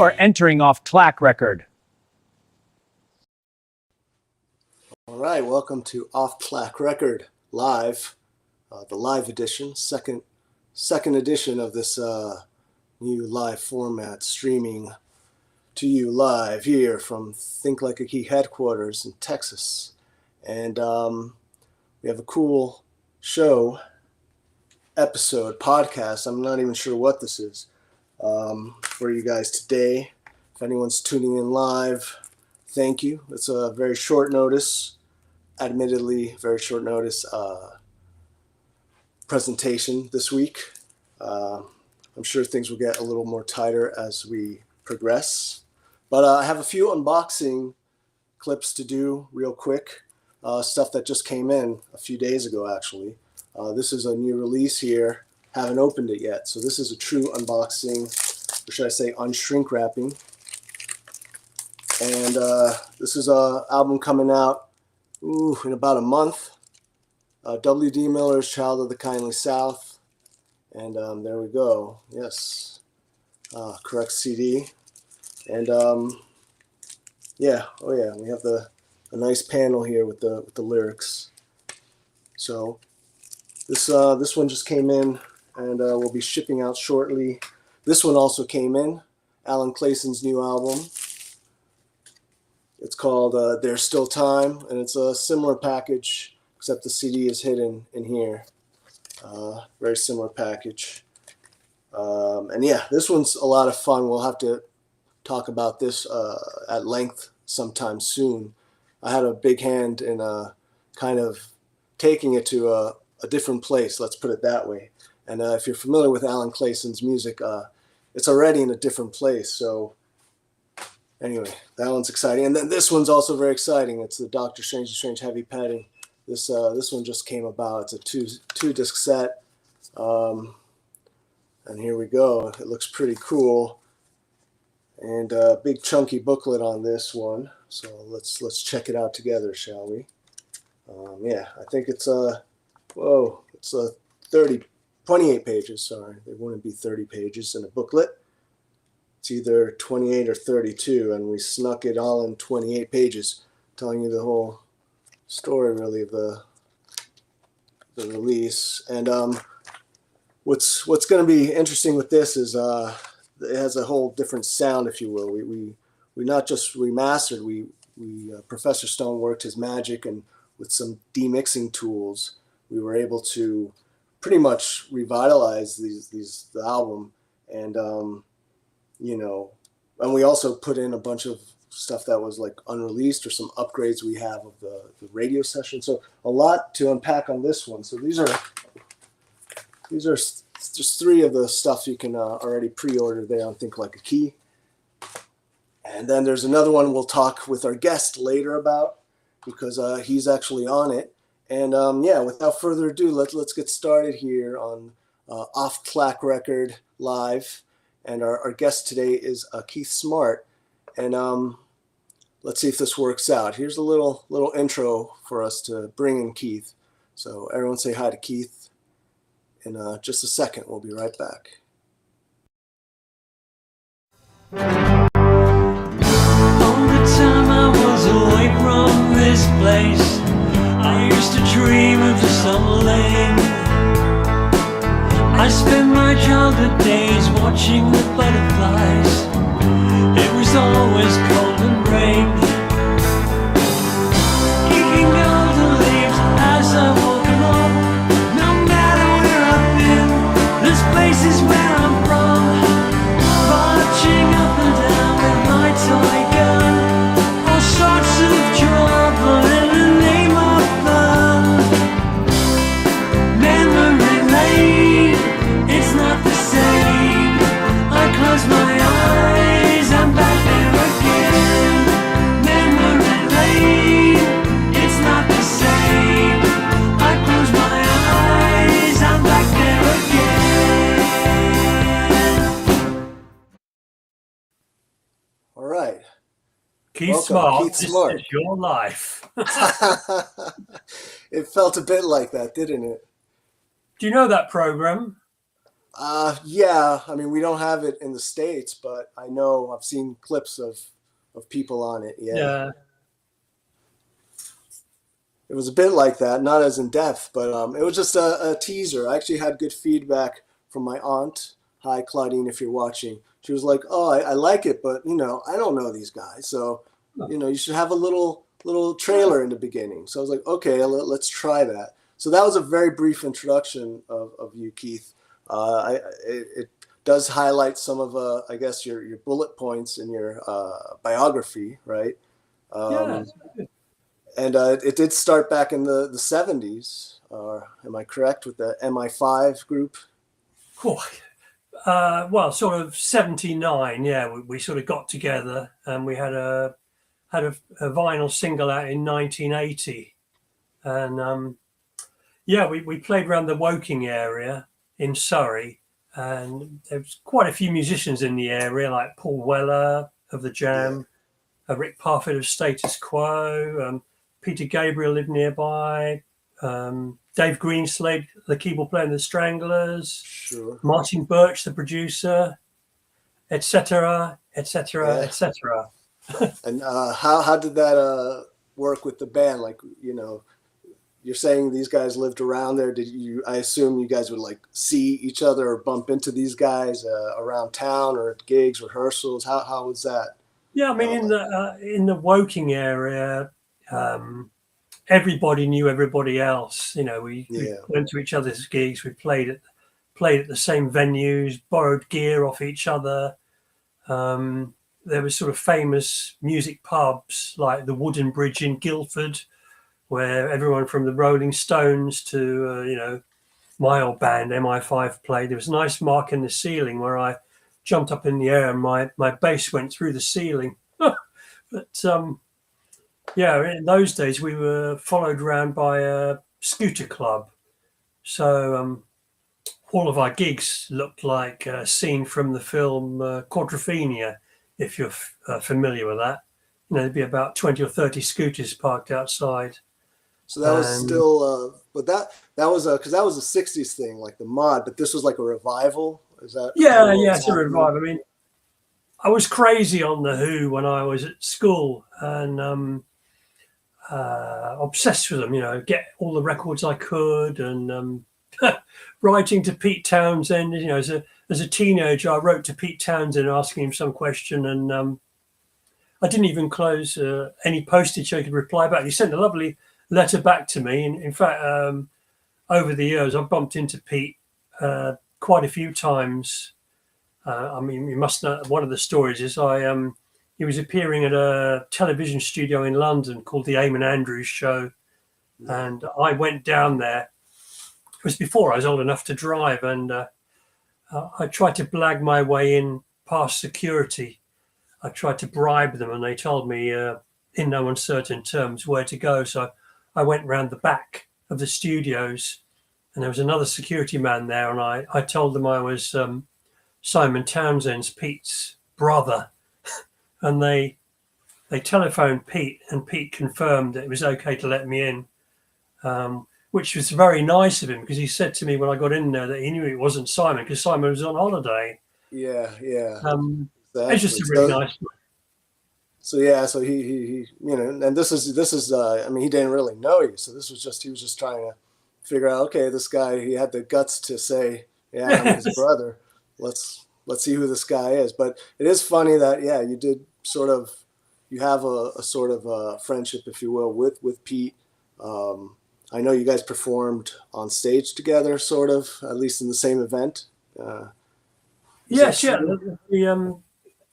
are entering off TLAK record. All right, welcome to Off TLAK Record Live, the live edition, second edition of this new live format, streaming to you live here from Think Like a Key headquarters in Texas. And we have a cool show, episode, podcast. I'm not even sure what this is for you guys today. If anyone's tuning in live, thank you. It's a very short notice, admittedly very short notice presentation this week. I'm sure things will get a little more tighter as we progress. But I have a few unboxing clips to do real quick. Stuff that just came in a few days ago, actually. This is a new release here. Haven't opened it yet. So this is a true unboxing, or should I say unshrink wrapping. And this is an album coming out in about a month. W.D. Miller's Child of the Kindly South. And there we go. Yes. Correct CD. And yeah, oh yeah, we have a nice panel here with the lyrics. So this one just came in and will be shipping out shortly. This one also came in, Alan Clayson's new album. It's called There's Still Time, and it's a similar package, except the CD is hidden in here. Very similar package. And yeah, this one's a lot of fun. We'll have to talk about this at length sometime soon. I had a big hand in kind of taking it to a different place, let's put it that way. And if you're familiar with Alan Clayson's music, it's already in a different place. So anyway, that one's exciting. And then this one's also very exciting. It's the Dr. Strange Heavy Padding. This one just came about. It's a two disc set. And here we go. It looks pretty cool. And a big chunky booklet on this one. So let's check it out together, shall we? Yeah, I think it's it's 28 pages. Sorry, there wouldn't be 30 pages in a booklet. It's either 28 or 32, and we snuck it all in 28 pages, telling you the whole story, really, of the release. And what's going to be interesting with this is it has a whole different sound, if you will. We not just remastered. We Professor Stone worked his magic, and with some demixing tools, we were able to pretty much revitalize the album, and and we also put in a bunch of stuff that was like unreleased, or some upgrades we have of the radio session. So a lot to unpack on this one. So these are just three of the stuff you can already pre-order there on Think Like a Key. And then there's another one we'll talk with our guest later about, because he's actually on it. And yeah, without further ado, let's get started here on Off TLAK Record Live. And our guest today is Keith Smart. And let's see if this works out. Here's a little intro for us to bring in Keith. So everyone say hi to Keith. In just a second, we'll be right back. All the time I was away from this place, I used to dream of the summer lane. I spent my childhood days watching the butterflies. It was always cold and rain, kicking out the leaves as I walk along. No matter where I've been, this place is where I'm from. Marching up and down with my toy gun, all sorts of trouble in the name of fun. Memory lane, it's not the same. I close my eyes, I'm back there again. Memory lane, it's not the same. I close my eyes, I'm back there again. All right. Keith Welcome, Smart, Keith this Smart. is your life. It felt a bit like that, didn't it? Do you know that program? Yeah, I mean, we don't have it in the States, but I know I've seen clips of people on it. Yeah. Yeah. It was a bit like that, not as in depth, but it was just a teaser. I actually had good feedback from my aunt. Hi, Claudine, if you're watching. She was like, "Oh, I like it, but I don't know these guys, so you should have a little trailer in the beginning." So I was like, "Okay, let's try that." So that was a very brief introduction of you, Keith. It does highlight some of, I guess, your bullet points in your biography, right? Yeah. Um, and it did start back in the 70s. Am I correct with the MI5 group? Cool. Well, sort of 79. Yeah, we sort of got together and we had a vinyl single out in 1980, and yeah, we played around the Woking area in Surrey, and there was quite a few musicians in the area, like Paul Weller of the Yeah. Jam, Rick Parfitt of Status Quo, Peter Gabriel lived nearby, Dave Greenslade, the keyboard player in the Stranglers, Sure. Martin Birch, the producer, etc., etc., Yeah. etc. And how did that work with the band? Like, you're saying these guys lived around there. I assume you guys would like see each other or bump into these guys around town or at gigs, rehearsals? How was that? Yeah, I mean, in the Woking area, everybody knew everybody else. We Yeah. went to each other's gigs. We played at the same venues, borrowed gear off each other. There was sort of famous music pubs like the Wooden Bridge in Guildford, where everyone from the Rolling Stones to my old band MI5 played. There was a nice mark in the ceiling where I jumped up in the air and my bass went through the ceiling. But yeah, in those days we were followed around by a scooter club, so all of our gigs looked like a scene from the film Quadrophenia, if you're familiar with that. There'd be about 20 or 30 scooters parked outside. So that was still, but that was because that was a '60s thing, like the mod. But this was like a revival. Is that? Yeah, it's a revival. I mean, I was crazy on the Who when I was at school, and obsessed with them. Get all the records I could, and writing to Pete Townsend. As a teenager, I wrote to Pete Townsend asking him some question, and I didn't even close any postage so he could reply back. He sent a lovely letter back to me. And in fact, over the years, I've bumped into Pete quite a few times. I mean, you must know one of the stories is he was appearing at a television studio in London called the Eamon Andrews Show, and I went down there. It was before I was old enough to drive, and I tried to blag my way in past security. I tried to bribe them, and they told me in no uncertain terms where to go. So I went round the back of the studios, and there was another security man there, and I told them I was Simon Townsend's, Pete's brother, and they telephoned Pete, and Pete confirmed that it was okay to let me in, which was very nice of him, because he said to me when I got in there that he knew it wasn't Simon because Simon was on holiday. Yeah. Exactly. Exactly. It's just a really nice. So he and this is I mean, he didn't really know you, so he was just trying to figure out, okay, this guy, he had the guts to say, yeah, I'm his brother. Let's see who this guy is. But it is funny that you did you have a sort of a friendship, if you will, with Pete. I know you guys performed on stage together, sort of, at least in the same event. Yes, yeah. The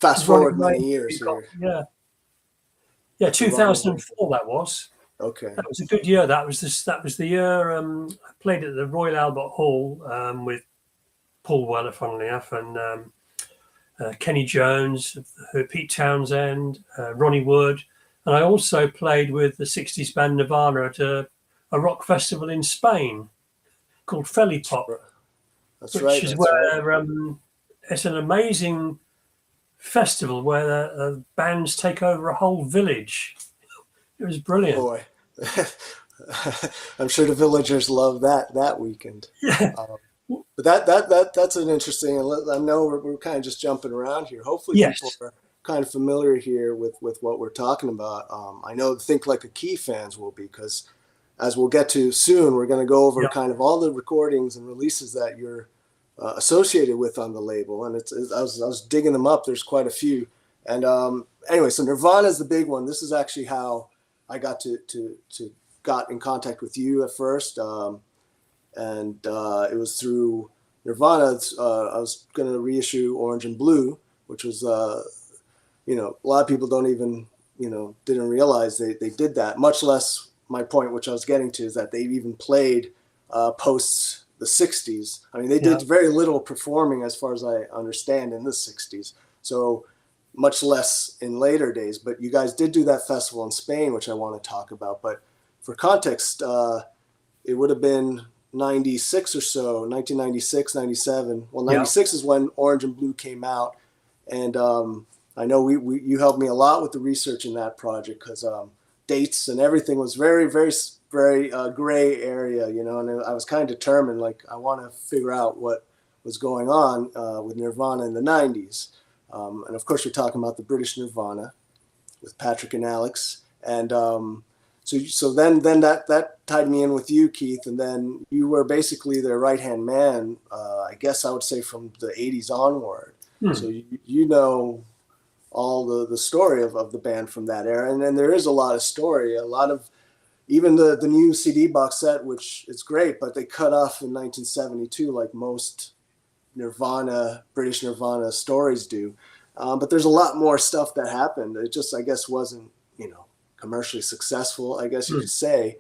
Fast forward many years here. Yeah, 2004 that was. Okay. That was a good year. That was the year I played at the Royal Albert Hall with Paul Weller, funnily enough, and Kenny Jones, Pete Townsend, Ronnie Wood, and I also played with the '60s band Nirvana at a rock festival in Spain called Felipop, which is where it's an amazing festival where the bands take over a whole village. It was brilliant. Boy, I'm sure the villagers love that weekend. Yeah. But that's an interesting. And I know we're kind of just jumping around here. Hopefully, people Yes. are kind of familiar here with what we're talking about. I know Think Like a Key fans will be, because as we'll get to soon, we're going to go over Yeah. kind of all the recordings and releases that you're associated with on the label. And I was digging them up. There's quite a few. And anyway, so Nirvana is the big one. This is actually how I got to got in contact with you at first. And it was through Nirvana. I was going to reissue Orange and Blue, which was, you know, a lot of people don't even, you know, didn't realize they did that, much less my point, which I was getting to, is that they even played post the 60s. I mean, they did very little performing, as far as I understand, in the 60s. So much less in later days. But you guys did do that festival in Spain, which I want to talk about. But for context, it would have been 96 or so, 1996, 97. Well, 96 is when Orange and Blue came out. And I know you helped me a lot with the research in that project, because dates and everything was very, very, very gray area, you know, and I was kind of determined, like, I want to figure out what was going on with Nirvana in the 90s. And of course, we're talking about the British Nirvana with Patrick and Alex. And so then that tied me in with you, Keith, and then you were basically their right-hand man, I guess I would say, from the 80s onward. So you know all the story of the band from that era. And then there is a lot of story, a lot of, even the new CD box set, which is great, but they cut off in 1972, like most Nirvana, British Nirvana stories do. But there's a lot more stuff that happened. It just, I guess, wasn't, you know, commercially successful, I guess you could say.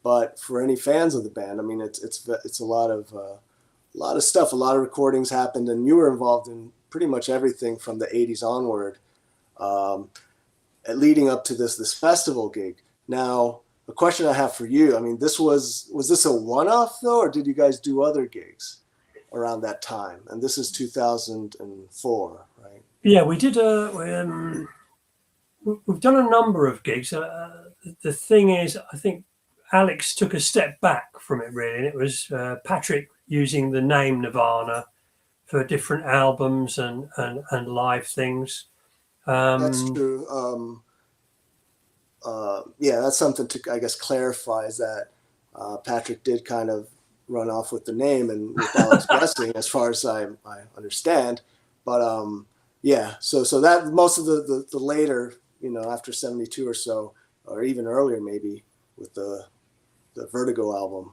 But for any fans of the band, I mean, it's a lot of stuff. A lot of recordings happened, and you were involved in pretty much everything from the 80s onward, leading up to this festival gig. Now, the question I have for you, I mean, was this a one-off though, or did you guys do other gigs around that time? And this is 2004, right? Yeah, we did we've done a number of gigs. The thing is, I think Alex took a step back from it, really, and it was Patrick using the name Nirvana for different albums and live things. That's true. Yeah, that's something to, I guess, clarify, is that Patrick did kind of run off with the name and with Alex blessing, as far as I understand. But yeah, so that most of the later, you know, after 72 or so, or even earlier maybe, with the Vertigo album.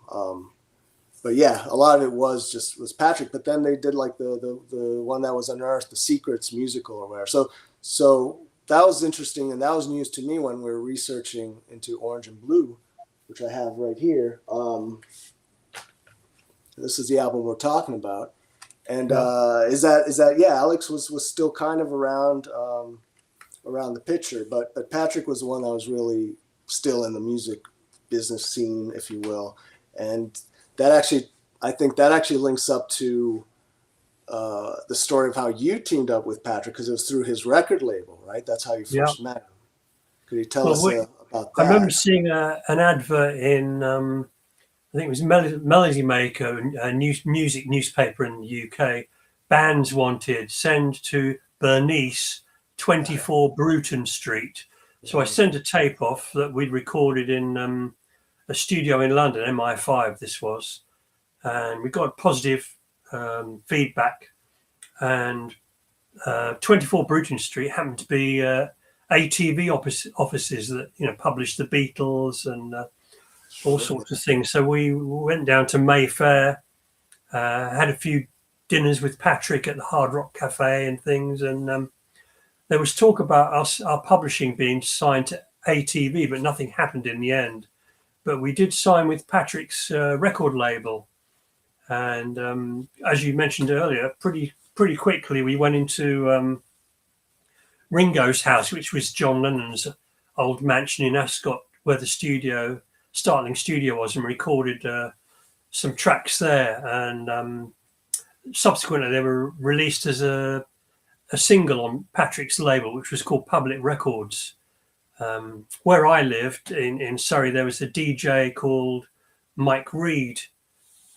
But yeah, a lot of it was Patrick. But then they did like the one that was unearthed, the Secrets musical or whatever. So that was interesting, and that was news to me when we were researching into Orange and Blue, which I have right here. This is the album we're talking about. And is that yeah, Alex was still kind of around the picture, but Patrick was the one that was really still in the music business scene, if you will. And I think that actually links up to the story of how you teamed up with Patrick, because it was through his record label, right? That's how you first met him. Could you tell us about that? I remember seeing an advert in, I think it was Melody Maker, a music newspaper in the UK. Bands wanted, send to Bernice, 24 Bruton Street. So I sent a tape off that we'd recorded in a studio in London, MI5 this was, and we got positive feedback. And 24 Bruton Street happened to be ATV offices that, you know, published the Beatles and all sorts of things. So we went down to Mayfair, had a few dinners with Patrick at the Hard Rock Cafe and things, and there was talk about our publishing being signed to ATV, but nothing happened in the end. But we did sign with Patrick's record label, and as you mentioned earlier, pretty quickly we went into Ringo's house, which was John Lennon's old mansion in Ascot, where the Startling studio was, and recorded some tracks there. And subsequently they were released as a single on Patrick's label, which was called Public Records. Where I lived in Surrey, there was a DJ called Mike Reed,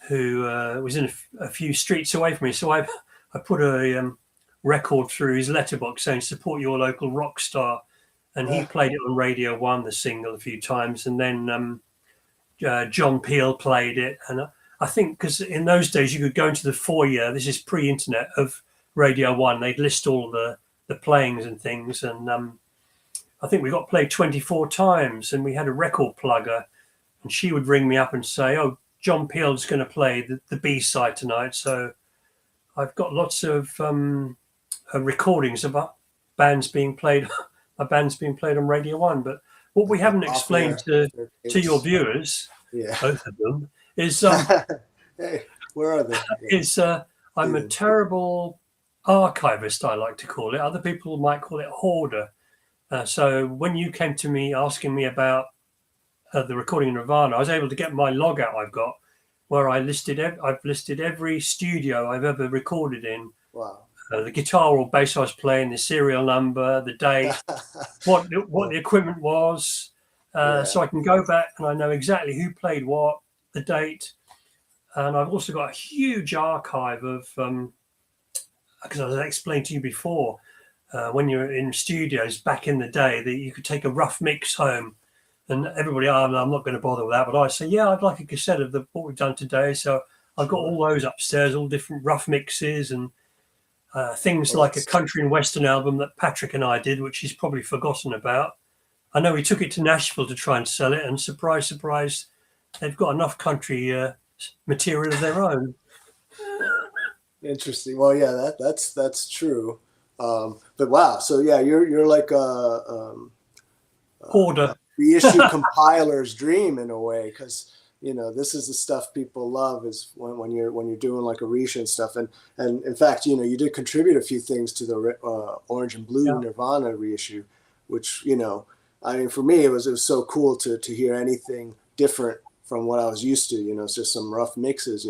who was in a few streets away from me. So I put a record through his letterbox saying support your local rock star, and he played it on Radio 1, the single, a few times, and then John Peel played it. And I think because in those days you could go into the foyer, this is pre-internet, of Radio 1, they'd list all the playings and things, and I think we got played 24 times, and we had a record plugger, and she would ring me up and say, oh, John Peel's going to play the B-side tonight. So I've got lots of recordings of bands being played on Radio 1. But what we haven't explained to your viewers, both of them, is hey, where are they? I'm a terrible archivist, I like to call it. Other people might call it hoarder. So when you came to me asking me about the recording in Nirvana, I was able to get my log out I've got, where I've listed every studio I've ever recorded in. Wow. The guitar or bass I was playing, the serial number, the date, what the equipment was. So I can go back and I know exactly who played what, the date. And I've also got a huge archive of, because as I explained to you before, when you're in studios back in the day, that you could take a rough mix home, and everybody, I'm not going to bother with that. But I say, yeah, I'd like a cassette of what we've done today. So I've got all those upstairs, all different rough mixes and things like a country and western album that Patrick and I did, which he's probably forgotten about. I know he took it to Nashville to try and sell it, and surprise, surprise, they've got enough country material of their own. Interesting. Well, yeah, that's true. But wow, so yeah, you're like a hoarder, reissue compiler's dream in a way, because this is the stuff people love, is when you're doing like a reissue and stuff. And in fact, you did contribute a few things to the Orange and Blue Nirvana reissue, which I mean, for me it was so cool to hear anything different from what I was used to. It's just some rough mixes.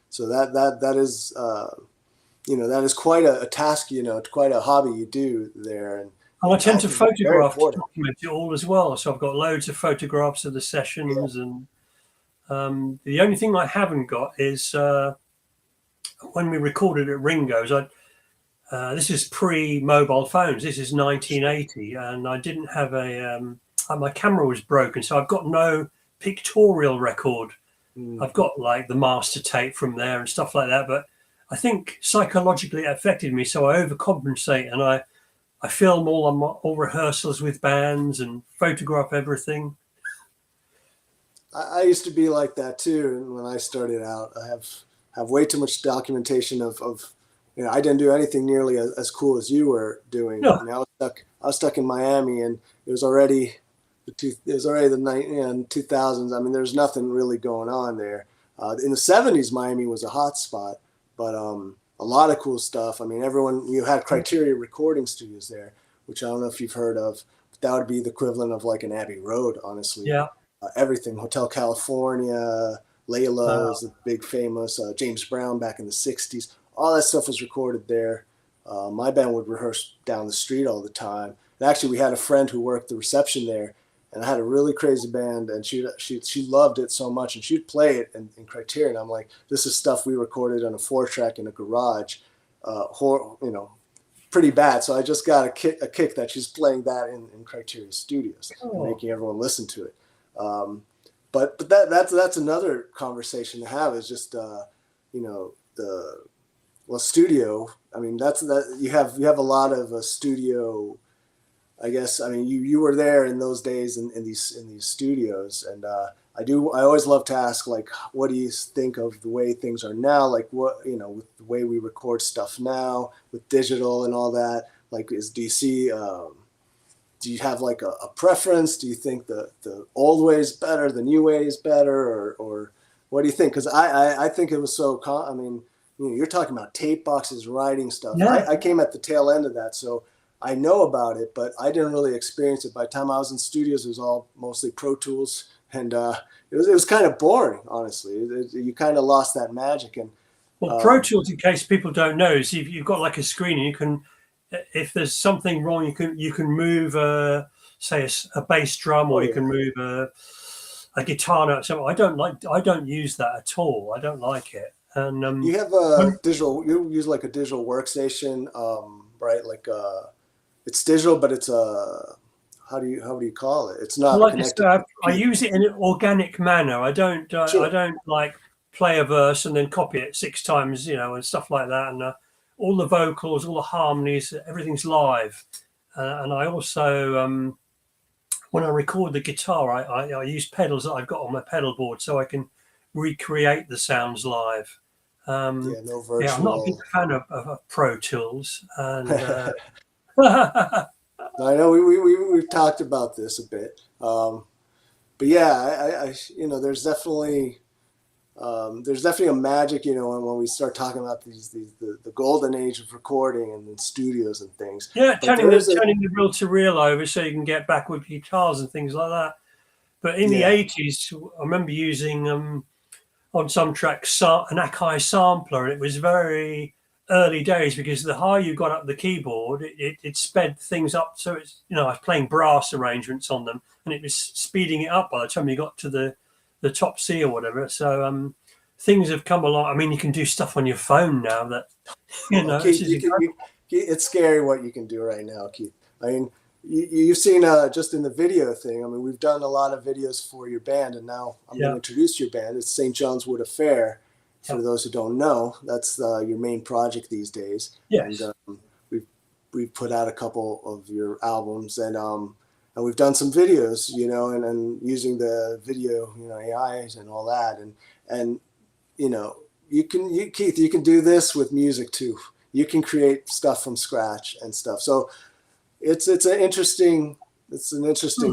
So that is that is quite a task. Quite a hobby you do there. And I tend to photograph to document it all as well. So I've got loads of photographs of the sessions, and the only thing I haven't got is when we recorded at Ringo's. This is pre-mobile phones. This is 1980, and I didn't have my camera was broken, so I've got no pictorial record. I've got like the master tape from there and stuff like that, but I think psychologically it affected me, so I overcompensate, and I film all rehearsals with bands and photograph everything. I used to be like that too, and when I started out, I have way too much documentation of I didn't do anything nearly as cool as you were doing. No. I mean, I was stuck in Miami, and it was already the 2000s. I mean, there's nothing really going on there. In the 70s, Miami was a hot spot, but a lot of cool stuff. I mean, you had Criteria recording studios there, which I don't know if you've heard of, but that would be the equivalent of like an Abbey Road, honestly. Yeah. Everything, Hotel California, Layla's, the big famous, James Brown back in the 60s. All that stuff was recorded there. My band would rehearse down the street all the time. And actually, we had a friend who worked the reception there, and I had a really crazy band, and she loved it so much, and she'd play it in Criterion. I'm like, this is stuff we recorded on a 4-track in a garage, pretty bad. So I just got a kick that she's playing that in Criterion Studios, and making everyone listen to it. But that's another conversation to have, is just studio. I mean, you have a lot of studio. I guess, I mean, you were there in those days in these studios, and I always love to ask, like, what do you think of the way things are now? Like, what, with the way we record stuff now with digital and all that, like, do you have like a preference? Do you think the old way is better, the new way is better, or what do you think? Because I think it was so, I mean, you're talking about tape boxes, writing stuff. Yeah. I came at the tail end of that, so I know about it, but I didn't really experience it. By the time I was in studios, it was all mostly Pro Tools, and it was kind of boring, honestly. You kind of lost that magic. And Pro Tools, in case people don't know, is you've got like a screen, and you can, if there's something wrong, you can move say a bass drum, or you can move a guitar note. So I don't use that at all. I don't like it. And You have a digital. You use like a digital workstation, right? Like it's digital, but it's a how do you call it? It's not like connected. I use it in an organic manner. I don't Sure. I don't like play a verse and then copy it 6 times, and stuff like that. And all the vocals, all the harmonies, everything's live. And I also when I record the guitar, I use pedals that I've got on my pedal board so I can recreate the sounds live. Yeah, no virtual. I'm not a big fan of Pro Tools, and I know we've talked about this a bit, but yeah, there's definitely a magic, when we start talking about the golden age of recording and in studios and things. yeah, But turning the reel to reel over so you can get backward guitars and things like that. But in the Yeah. 80s, I remember using on some tracks an Akai sampler, and it was very early days because the higher you got up the keyboard, it sped things up. So it's I was playing brass arrangements on them, and it was speeding it up by the time you got to the top C or whatever. So things have come along. I mean, you can do stuff on your phone now that Keith, it's scary what you can do right now, Keith. I mean, you've seen just in the video thing. I mean, we've done a lot of videos for your band, and now I'm going to introduce your band. It's St. John's Wood Affair. For those who don't know, that's your main project these days. Yes. And we've put out a couple of your albums, and we've done some videos, and using the video, AIs and all that, and Keith, you can do this with music too. You can create stuff from scratch and stuff. So it's an interesting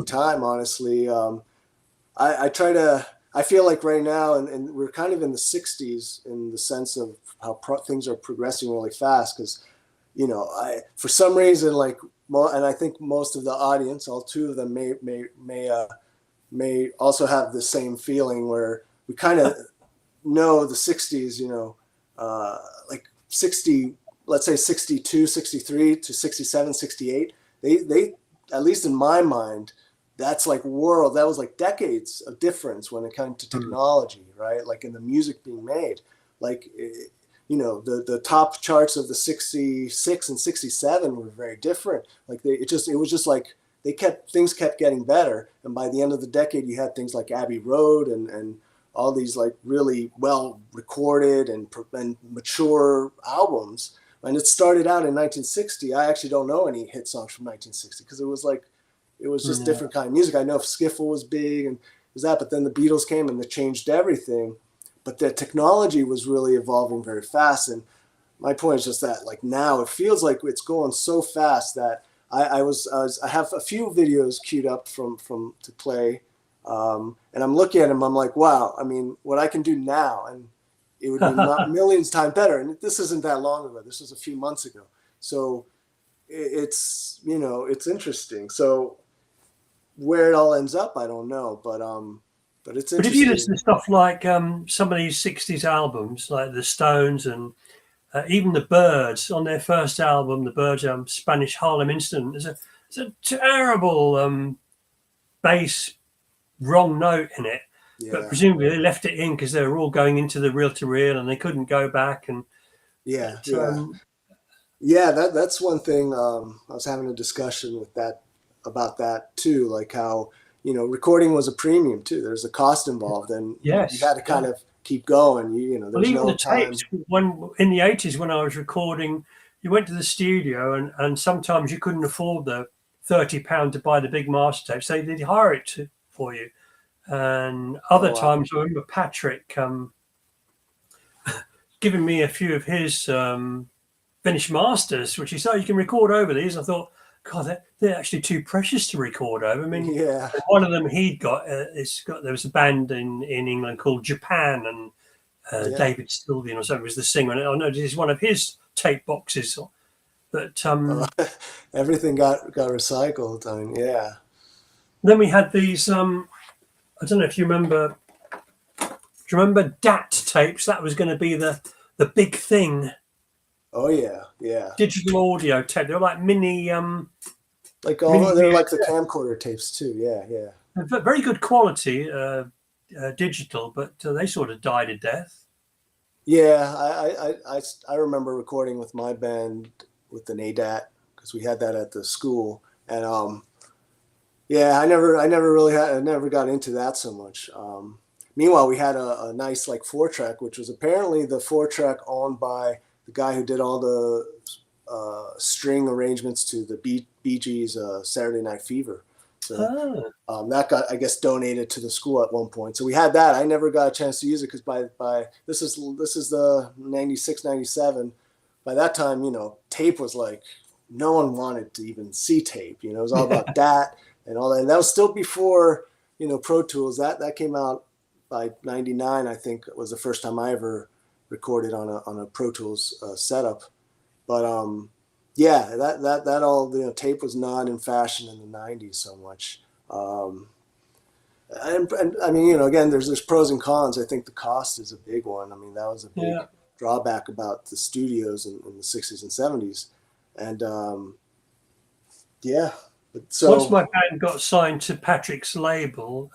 time, honestly. I feel like right now, and we're kind of in the 60s in the sense of how things are progressing really fast. Because, for some reason, and I think most of the audience, all two of them may also have the same feeling where we kind of know the 60s, like 60, let's say 62, 63 to 67, 68. They at least in my mind, that's like that was like decades of difference when it came to technology, right? Like in the music being made, like, the top charts of the 66 and 67 were very different. Like it was just like things kept getting better. And by the end of the decade, you had things like Abbey Road and all these like really well recorded and mature albums. And it started out in 1960. I actually don't know any hit songs from 1960 because it was just different kind of music. I know if Skiffle was big and was that, but then the Beatles came and they changed everything. But the technology was really evolving very fast. And my point is just that, like, now it feels like it's going so fast that I have a few videos queued up from to play, and I'm looking at them. I'm like, wow. I mean, what I can do now, and it would be millions times better. And this isn't that long ago. This was a few months ago. So it's interesting. So where it all ends up, I don't know, but it's interesting. But if you listen to stuff like some of these 60s albums, like the Stones and even the Byrds on their first album, the Byrds Spanish Harlem Incident, there's a terrible bass wrong note in it. Yeah. But presumably they left it in because they were all going into the reel-to-reel and they couldn't go back. And that's one thing. I was having a discussion about that too, like how recording was a premium too. There's a cost involved, and you had to kind of keep going. There's even no the time. tapes. When in the 80s, when I was recording, you went to the studio, and sometimes you couldn't afford the £30 to buy the big master tapes. They'd hire it for you. And other times, I remember Patrick giving me a few of his finished masters, which he said, you can record over these. I thought, God, they're actually too precious to record over. I mean, one of them he'd got, there was a band in England called Japan, and David Sylvian or something was the singer. And I know this is one of his tape boxes. But everything got recycled. I mean, Then we had these. I don't know if you remember. Do you remember DAT tapes? That was going to be the big thing. Oh yeah. Digital audio tape. They were like mini. They're like the camcorder tapes too. Yeah. Very good quality, digital, but they sort of died a death. Yeah, I remember recording with my band with an ADAT because we had that at the school, and yeah, I never got into that so much. Meanwhile, we had a nice like 4-track, which was apparently the 4-track owned by the guy who did all the string arrangements to the Bee Gees' Saturday Night Fever. So that got, I guess, donated to the school at one point. So we had that. I never got a chance to use it because by this is the 96, 97. By that time, tape was like no one wanted to even see tape. It was all about that and all that. And that was still before Pro Tools. That came out by 99. I think was the first time I ever recorded on a Pro Tools setup. But yeah, that all tape was not in fashion in the 90s so much. And I mean, again, there's pros and cons. I think the cost is a big one. I mean, that was a big drawback about the studios in the 60s and 70s. And yeah, so once my band got signed to Patrick's label,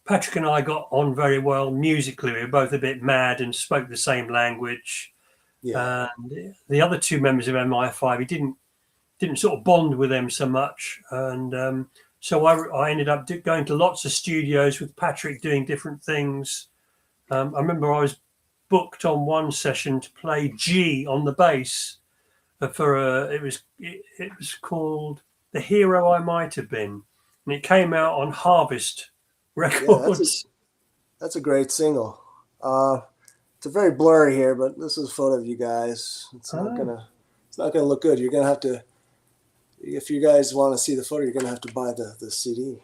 Patrick and I got on very well musically. We were both a bit mad and spoke the same language. yeah, And the other two members of MI5, he didn't sort of bond with them so much. And so I ended up going to lots of studios with Patrick doing different things. I remember I was booked on one session to play G on the bass for it was called The Hero I Might Have Been, and it came out on Harvest Records. that's a great single. It's very blurry here, but this is a photo of you guys. It's not gonna look good. You're gonna have to, if you guys want to see the photo, you're gonna have to buy the CD.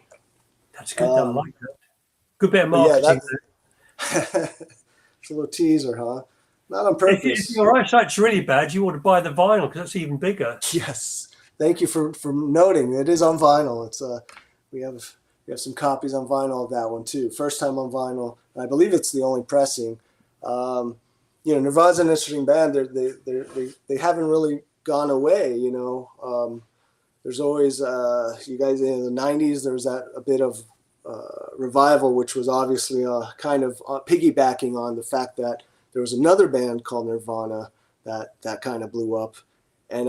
That's good. I like that. Good bit of marketing. It's a little teaser, huh? Not on purpose. If your eyesight's really bad, you ought to buy the vinyl because that's even bigger. Yes. Thank you for noting. It is on vinyl. It's we have some copies on vinyl of that one too. First time on vinyl. I believe it's the only pressing. Nirvana's an interesting band. They haven't really gone away. There's always you guys in the 90s. There was a bit of revival, which was obviously kind of piggybacking on the fact that there was another band called Nirvana that kind of blew up. And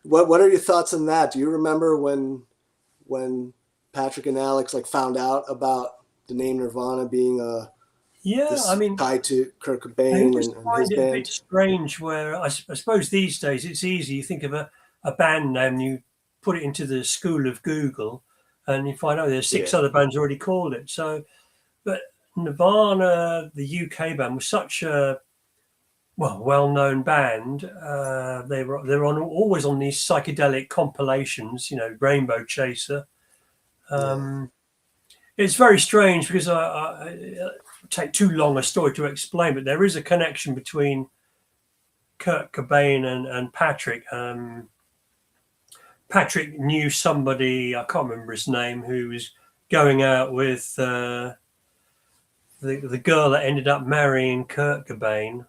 what are your thoughts on that? Do you remember when Patrick and Alex found out about the name Nirvana being tied to Kurt Cobain and his band? A bit strange. Where I suppose these days it's easy. You think of a band name, you put it into the school of Google, and you find out there's 6 other bands already called it. So, but Nirvana, the UK band, was such a well-known band. They're always on these psychedelic compilations, Rainbow Chaser. It's very strange because I take too long a story to explain, but there is a connection between Kurt Cobain and Patrick. Patrick knew somebody, I can't remember his name, who was going out with the girl that ended up marrying Kurt Cobain.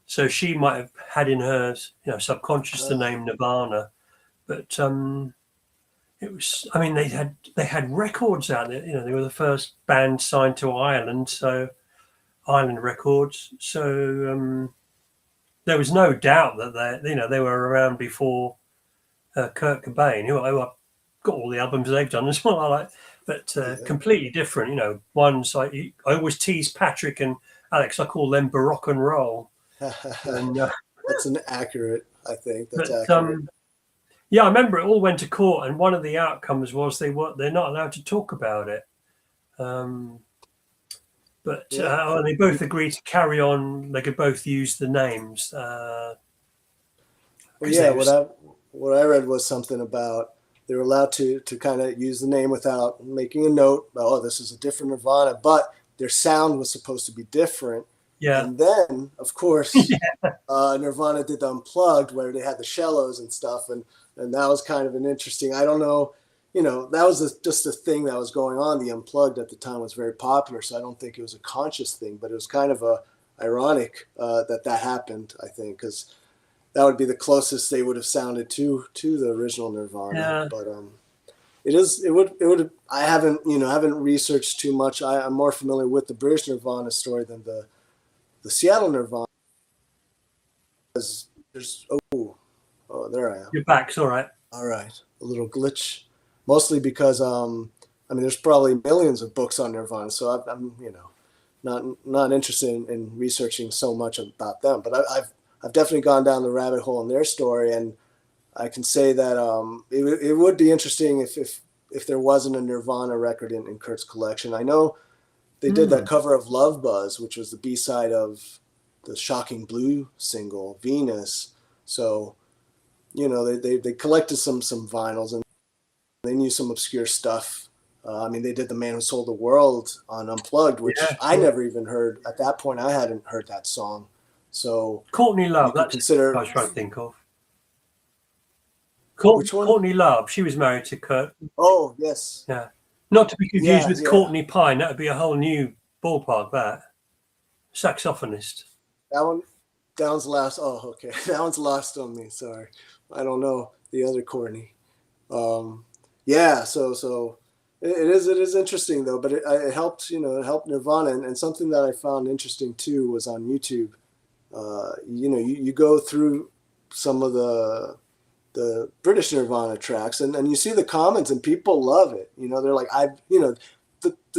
So she might have had in her, subconscious the name Nirvana, but it was. I mean, they had records out there. They were the first band signed to Ireland, so Island Records. So there was no doubt that they were around before Kurt Cobain, who I got all the albums they've done as well. But completely different. One's like I always tease Patrick and Alex. I call them Baroque and roll. And, that's an accurate. I think that's accurate. Yeah, I remember it all went to court, and one of the outcomes was they're not allowed to talk about it. But they both agreed to carry on. They could both use the names. What I read was something about they were allowed to kind of use the name without making a note. Oh, this is a different Nirvana, but their sound was supposed to be different. Yeah. And then, of course, Nirvana did the Unplugged where they had the cellos and stuff, and that was kind of an interesting. I don't know, that was just a thing that was going on. The Unplugged at the time was very popular, so I don't think it was a conscious thing, but it was kind of ironic that happened. I think because that would be the closest they would have sounded to the original Nirvana. Yeah. But it is. It would. I haven't researched too much. I'm more familiar with the British Nirvana story than the Seattle Nirvana. There's there I am. Your back's all right. All right, a little glitch, mostly because I mean, there's probably millions of books on Nirvana, so I'm not interested in researching so much about them. But I've definitely gone down the rabbit hole in their story, and I can say that it would be interesting if there wasn't a Nirvana record in Kurt's collection. I know they did that cover of Love Buzz, which was the B-side of the Shocking Blue single Venus. So, they collected some vinyls, and they knew some obscure stuff. I mean, they did The Man Who Sold the World on Unplugged, which I never even heard. At that point, I hadn't heard that song. So Courtney Love, that's consider. what I was trying to think of. Which one? Courtney Love, she was married to Kurt. Oh, yes. Yeah. Not to be confused with Yeah. Courtney Pine. That would be a whole new ballpark, that. Saxophonist. That one's lost. Oh, okay. That one's lost on me. Sorry. I don't know the other Courtney. Yeah, so it is interesting though, but it helped, it helped Nirvana, and something that I found interesting too was on YouTube. You go through some of the British Nirvana tracks, and you see the comments, and people love it. They're like, the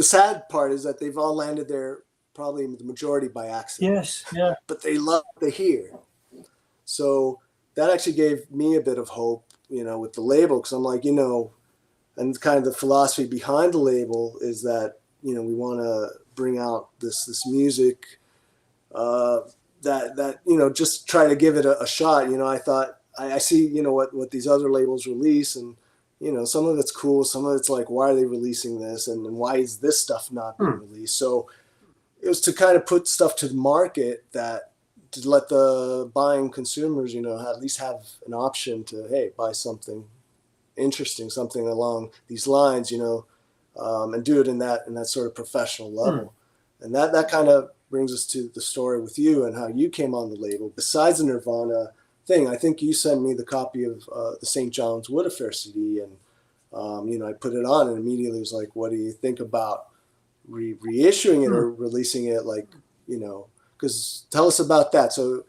sad part is that they've all landed there, probably the majority by accident. Yes, yeah. But they love to hear. So that actually gave me a bit of hope, with the label, because I'm like, and kind of the philosophy behind the label is that, we want to bring out this music that just try to give it a shot. I thought I see, what these other labels release, and, some of it's cool. Some of it's like, why are they releasing this? And why is this stuff not being released? So it was to kind of put stuff to the market to let the buying consumers, at least have an option to, hey, buy something interesting, something along these lines, and do it in that sort of professional level. And that kind of brings us to the story with you and how you came on the label. Besides the Nirvana thing, I think you sent me the copy of the St. John's Wood Affair CD, and I put it on, and immediately was like, what do you think about reissuing it or releasing it? Like, because tell us about that. So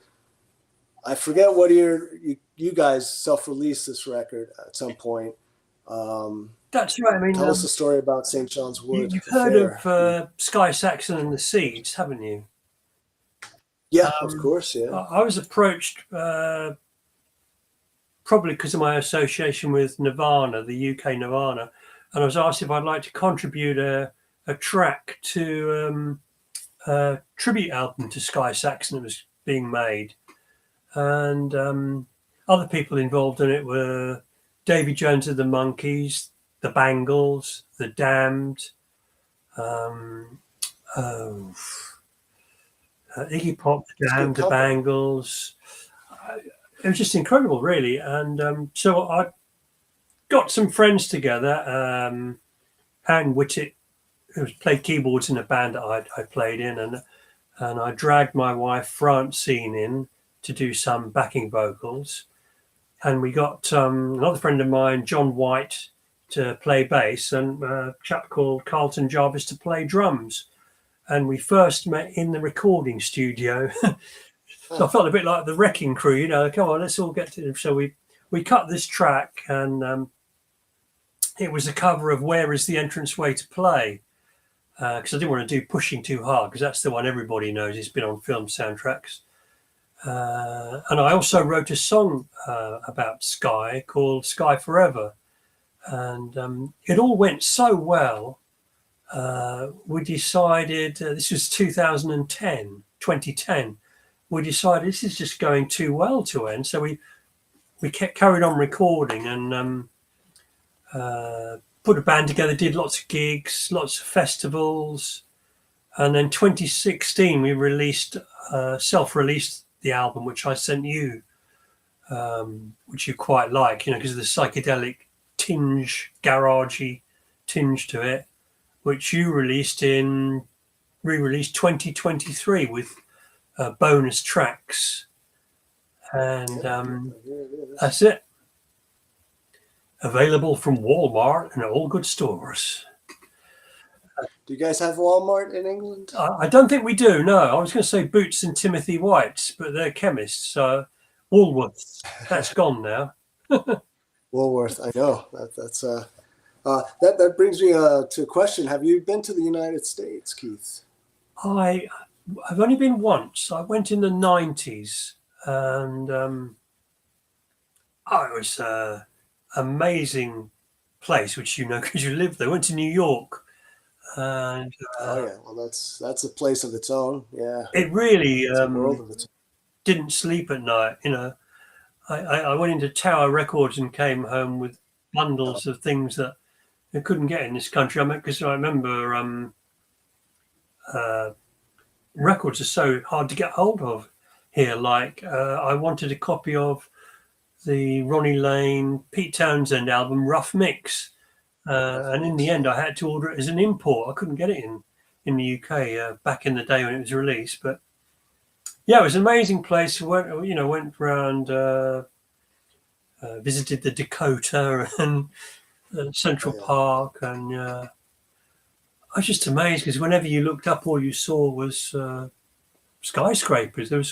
I forget what year you guys self-released this record at some point. That's right. I mean, tell us the story about St. John's Wood. You've heard of Sky Saxon and the Seeds, haven't you? Yeah, of course, yeah. I was approached probably because of my association with Nirvana, the UK Nirvana, and I was asked if I'd like to contribute a track to a tribute album to Sky Saxon that was being made. And other people involved in it were Davy Jones of the Monkees, the Bangles, the Damned, Iggy Pop, the Damned, the Bangles. It was just incredible, really. And so I got some friends together. Anne Whittitt, who played keyboards in a band that I played in, and I dragged my wife Francine in to do some backing vocals, and we got another friend of mine, John White, to play bass, and a chap called Carlton Jarvis to play drums. And we first met in the recording studio. So I felt a bit like the Wrecking Crew, come on, let's all get to it. So we cut this track, and it was a cover of Where Is the Entranceway to Play, because I didn't want to do Pushing Too Hard, because that's the one everybody knows. It's been on film soundtracks. And I also wrote a song about Sky called Sky Forever. And it all went so well. We decided, this was 2010, we decided this is just going too well to end. So we carried on recording, and put a band together, did lots of gigs, lots of festivals. And then 2016, we self-released the album, which I sent you, which you quite like, because of the psychedelic garagey tinge to it, which you re-released 2023 with bonus tracks. And that's it. Available from Walmart and all good stores. Do you guys have Walmart in England? I don't think we do. No, I was going to say Boots and Timothy White's, but they're chemists. So Woolworths, that's gone now. Woolworth, I know. That brings me to a question. Have you been to the United States, Keith? I've only been once. I went in the 90s, and it was an amazing place, which you know because you lived there. I went to New York, and Oh yeah, well that's a place of its own. Yeah, it really it's a world of its own. didn't sleep at night. You know, I went into Tower Records and came home with bundles of things that I couldn't get in this country. I mean, because I remember records are so hard to get hold of here. Like I wanted a copy of the Ronnie Lane, Pete Townsend album Rough Mix, and in the end I had to order it as an import. I couldn't get it in the UK back in the day when it was released. But yeah, it was an amazing place. Went around, visited the Dakota and Central Park, and I was just amazed because whenever you looked up, all you saw was skyscrapers. I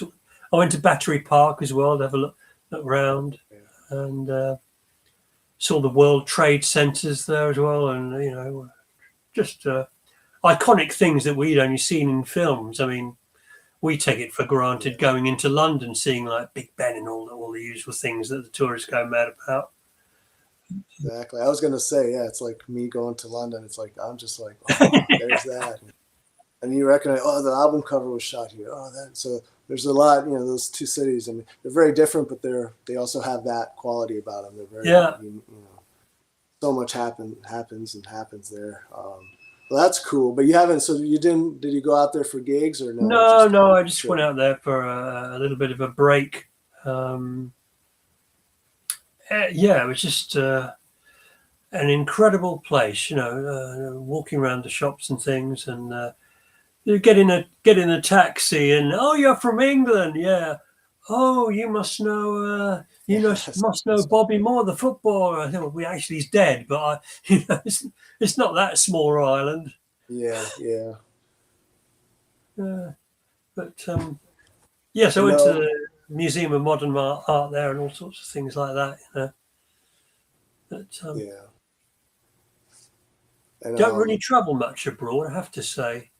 went to Battery Park as well to have a look around, and saw the World Trade Centers there as well, and just iconic things that we'd only seen in films. I mean, we take it for granted going into London, seeing like Big Ben and all the usual things that the tourists go mad about. Exactly. I was going to say, yeah, it's like me going to London. It's like, I'm just like, oh, there's that. And you recognize, oh, the album cover was shot here. Oh, that. So there's a lot, those two cities. I mean, they're very different, but they also have that quality about them. They're very, so much happens there. Well, that's cool. But you haven't, so you did you go out there for gigs or no? No, I just went out there for a little bit of a break. Yeah, it was just an incredible place, walking around the shops and things, and you get in a taxi, and oh, you're from England, yeah. Oh, you must know, must know Bobby Moore, the footballer. I think he's dead, but it's not that small island. Yeah. But yes, I went to the Museum of Modern Art there and all sorts of things like that. But And, don't really travel much abroad, I have to say.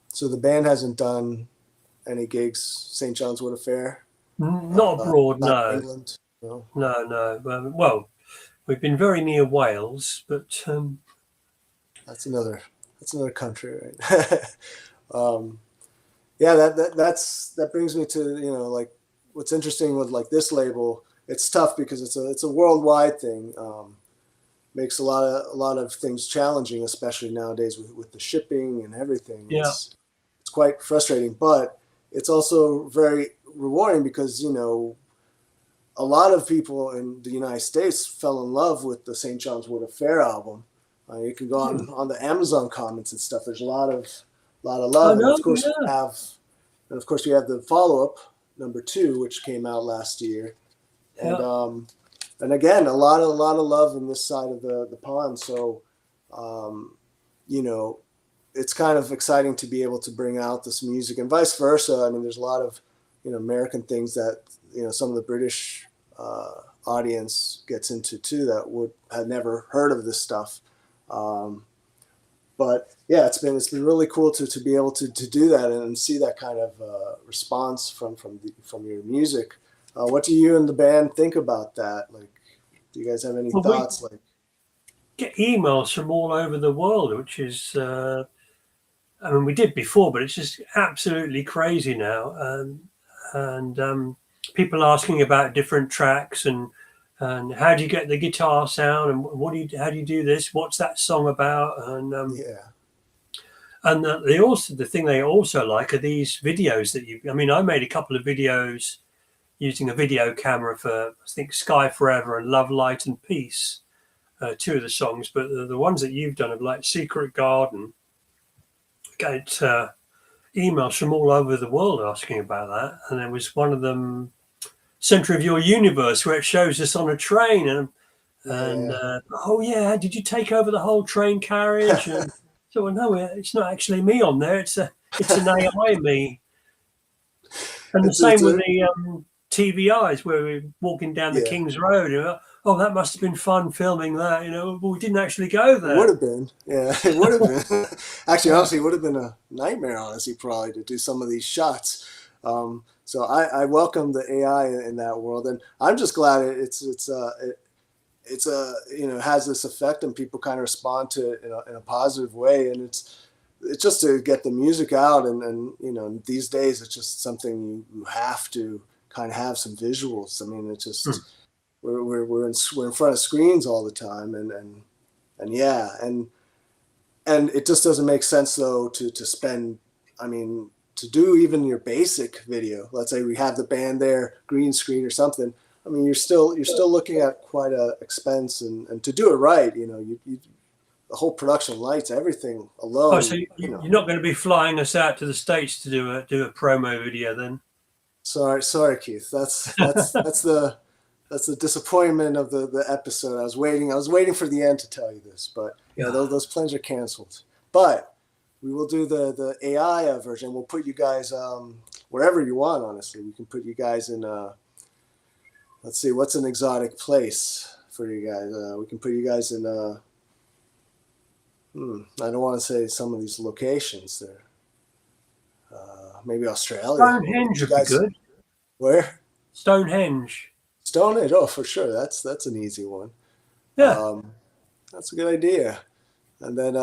So the band hasn't done any gigs St. John's Wood Affair? Not abroad, no. England? No. Well, we've been very near Wales, but that's another country, right? Yeah, that brings me to like what's interesting with like this label. It's tough because it's a worldwide thing. Makes a lot of things challenging, especially nowadays with the shipping and everything. Yeah. It's quite frustrating, but it's also very rewarding because a lot of people in the United States fell in love with the St. John's Wood Affair album. You can go on the Amazon comments and stuff. There's a lot of love, and of course we have the follow-up #2, which came out last year, and again a lot of love in this side of the pond. So, it's kind of exciting to be able to bring out this music and vice versa. I mean, there's a lot of American things that some of the British audience gets into too that had never heard of this stuff. But yeah, it's been really cool to be able to do that and see that kind of response from your music. What do you and the band think about that? Like, do you guys have any thoughts? Like, get emails from all over the world, which is, I mean, we did before, but it's just absolutely crazy now. And people asking about different tracks and how do you get the guitar sound and how do you do this? What's that song about? And and the thing they also like are these videos that I mean, I made a couple of videos using a video camera for I think Sky Forever and Love, Light and Peace, 2 of the songs, but the ones that you've done of like Secret Garden, get emails from all over the world asking about that. And there was one of them, Center of Your Universe, where it shows us on a train, and And Yeah. oh yeah, did you take over the whole train carriage? And so well, no, it's not actually me on there. It's an AI me. And the It's same with a the TVIs where we're walking down the yeah. King's Road. Oh, that must have been fun filming that. But we didn't actually go It would there. have been. Yeah, it would have been. Actually, Yeah. honestly, it would have been a nightmare, honestly, probably to do some of these shots. So I welcome the AI in that world, and I'm just glad has this effect, and people kind of respond to it in a positive way, and it's just to get the music out, and these days it's just something you have to kind of have some visuals. I mean, it's just we're in front of screens all the time, and yeah, and it just doesn't make sense though to spend. I mean, to do even your basic video. Let's say we have the band there, green screen or something. I mean, you're still looking at quite a expense, and to do it right, you the whole production, lights, everything Oh, so alone. you're not going to be flying us out to the States to do a promo video then? Sorry, Keith. That's the disappointment of the episode. I was waiting for the end to tell you this, but yeah, those plans are canceled. But we will do the AI version. We'll put you guys wherever you want. Honestly, we can put you guys in. Let's see, what's an exotic place for you guys? We can put you guys in. I don't want to say some of these locations there. Maybe Australia. Stonehenge would be good. Where? Stonehenge. Stonehenge. Oh, for sure. That's an easy one. Yeah. That's a good idea. And then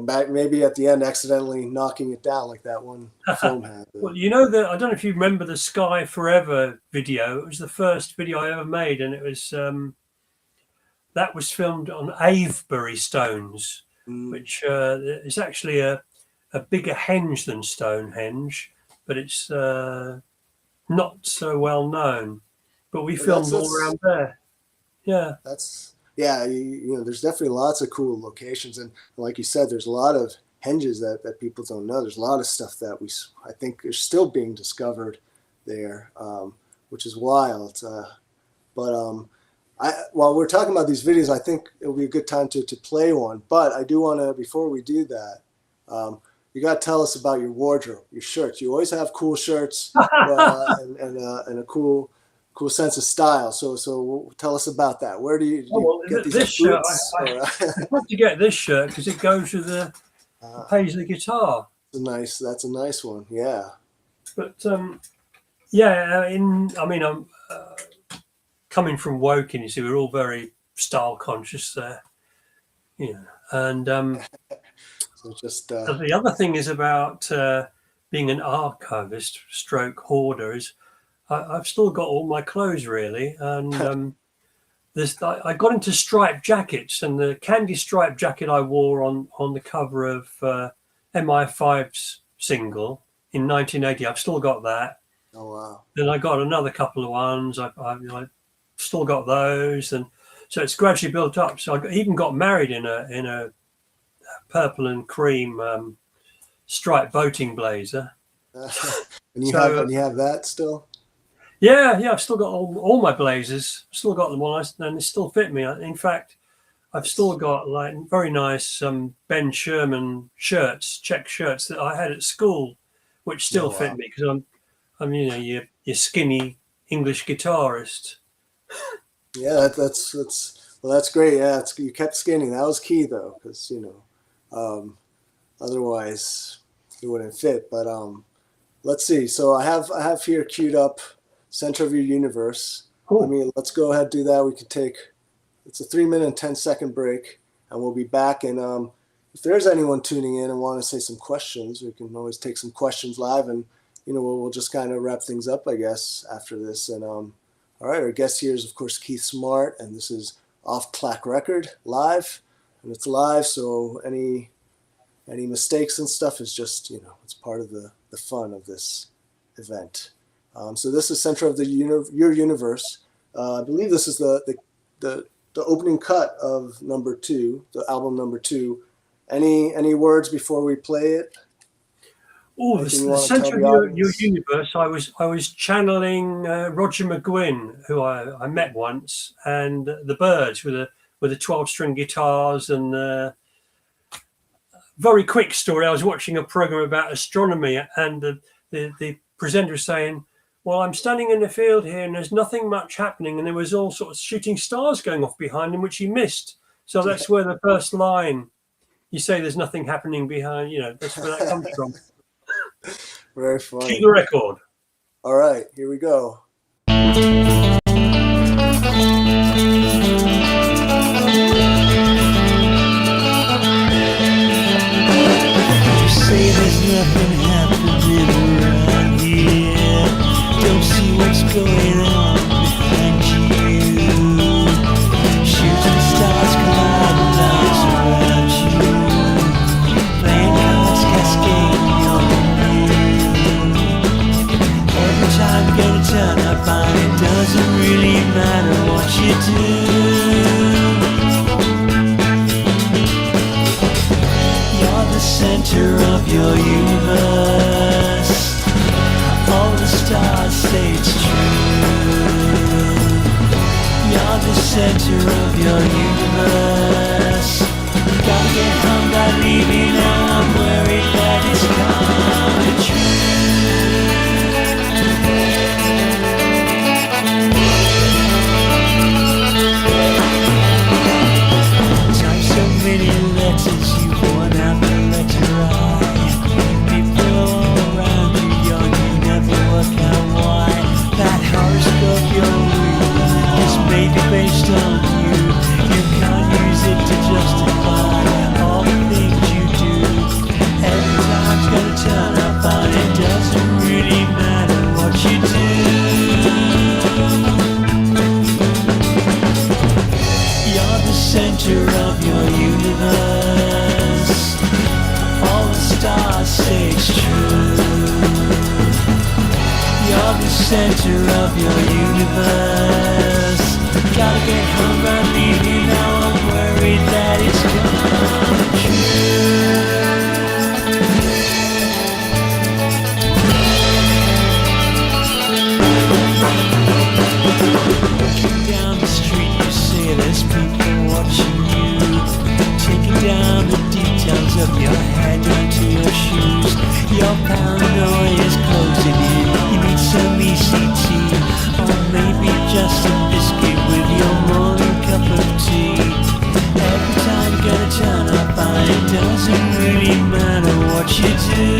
back maybe at the end, accidentally knocking it down like that one film had. Well, I don't know if you remember the Sky Forever video. It was the first video I ever made, and it was that was filmed on Avebury stones, which is actually a bigger henge than Stonehenge, but it's not so well known. But we filmed all around there. Yeah. There's definitely lots of cool locations, and like you said, there's a lot of henges that people don't know. There's a lot of stuff that I think is still being discovered there, which is wild. While we're talking about these videos, I think it'll be a good time to play one. But I do want to, before we do that, you got to tell us about your wardrobe, your shirts. You always have cool shirts and a cool sense of style. So tell us about that. Where do you get these this shirt? I had to get this shirt because it goes with the Paisley guitar. That's a nice one. Yeah. But I'm coming from Woking. You see, we're all very style conscious there. And so just the other thing is about being an archivist stroke hoarder is I've still got all my clothes really, and I got into striped jackets, and the candy striped jacket I wore on the cover of MI5's single in 1980. I've still got that. Oh wow! Then I got another couple of ones. I've still got those, and so it's gradually built up. So I even got married in a purple and cream striped boating blazer. And you have that still? Yeah, I've still got all my blazers. I've still got them all, and they still fit me. In fact, I've still got like very nice Ben Sherman shirts, check shirts that I had at school, which still fit me because I'm your skinny English guitarist. Yeah, that's great. Yeah, you kept skinny. That was key though, because otherwise it wouldn't fit. But let's see. So I have here queued up Center of Your Universe. Cool. I mean, let's go ahead and do that. We can it's a 3-minute and 10-second break, and we'll be back. And if there's anyone tuning in and want to say some questions, we can always take some questions live, and we'll just kind of wrap things up, I guess, after this. And all right, our guest here is of course Keith Smart, and this is off TLAK Record live, and it's live. So any mistakes and stuff is just it's part of the fun of this event. So this is Center of Your Universe. I believe this is the opening cut of number 2, the album number 2. Any words before we play it? Oh, Anything you the want to tell centre of the your audience? universe. I was channeling Roger McGuinn, who I met once, and the Birds with the 12-string guitars. And very quick story. I was watching a program about astronomy, and the presenter was saying, "Well, I'm standing in the field here, and there's nothing much happening." And there was all sorts of shooting stars going off behind him, which he missed. So that's where the first line, you say there's nothing happening behind. That's where that comes from. Very Cue funny. the record. All right, here we go. You say there's nothing happening around here. Don't see what's going on behind you. Shooting stars collide with lights around you. Playing cards cascading on you. Every time you get a turn up on it, doesn't really matter what you do. You're the center of your universe. All the stars say it's true. You're the center of your universe. Gotta get home, gotta leave me now. I'm worried that it's coming true. Type so many letters, you've worn out the letter I. People all around you, young, you never work out why. That horoscope you're reading is maybe based on you. You can't use it to justify all the things you do. Every time's gonna turn up on it, doesn't really matter what you do. You're the center of your universe. All the stars say it's true. You're the center of your universe. Gotta get home, gotta leave you now. I'm worried that it's coming true. Walking down the street, you see there's people watching you. Taking down the details of your head onto your shoes. Your paranoia is closing in. You need some ECT, or maybe just a biscuit with your morning cup of tea. Every time you gotta turn up on it, doesn't really matter what you do.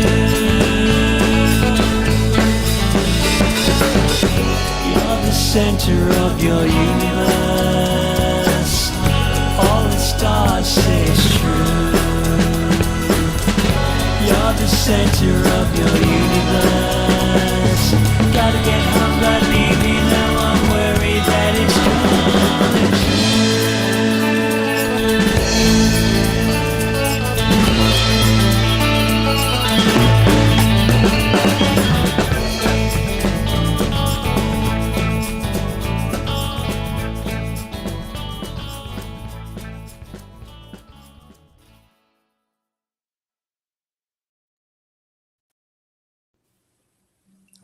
You're the center of your universe. All the stars say it's true. You're the center of your universe. Gotta get home, gotta leave me now. I'm worried that it's coming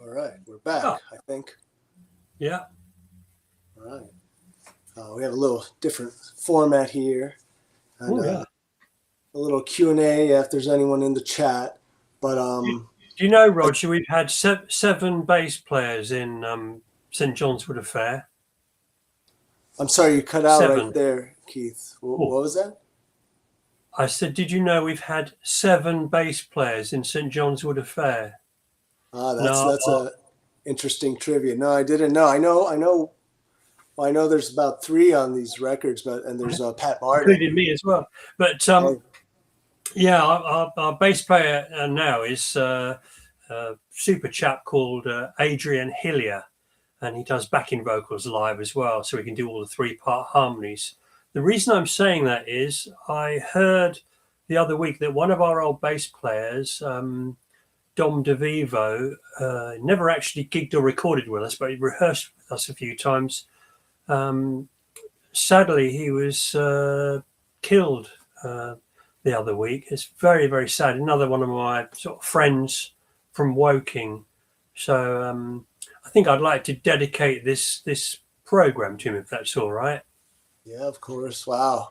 All right, we're back, Oh. I think. Yeah. All right. We have a little different format here. And, Oh, yeah. a little Q&A if there's anyone in the chat. But Do you know, Roger, we've had 7 bass players in St John's Wood Affair. I'm sorry, you cut out 7. right there, Keith. What was that? I said, did you know we've had 7 bass players in St John's Wood Affair? That's a interesting trivia. No, I didn't know. I know there's about 3 on these records, and there's Pat Martin. Including me as well. But yeah, our bass player now is a super chap called Adrian Hillier, and he does backing vocals live as well, so we can do all the 3-part harmonies. The reason I'm saying that is I heard the other week that one of our old bass players, Dom DeVivo, never actually gigged or recorded with us, but he rehearsed with us a few times. Sadly, he was killed the other week. It's very, very sad. Another one of my sort of friends from Woking. So I think I'd like to dedicate this program to him, if that's all right. Yeah, of course. Wow.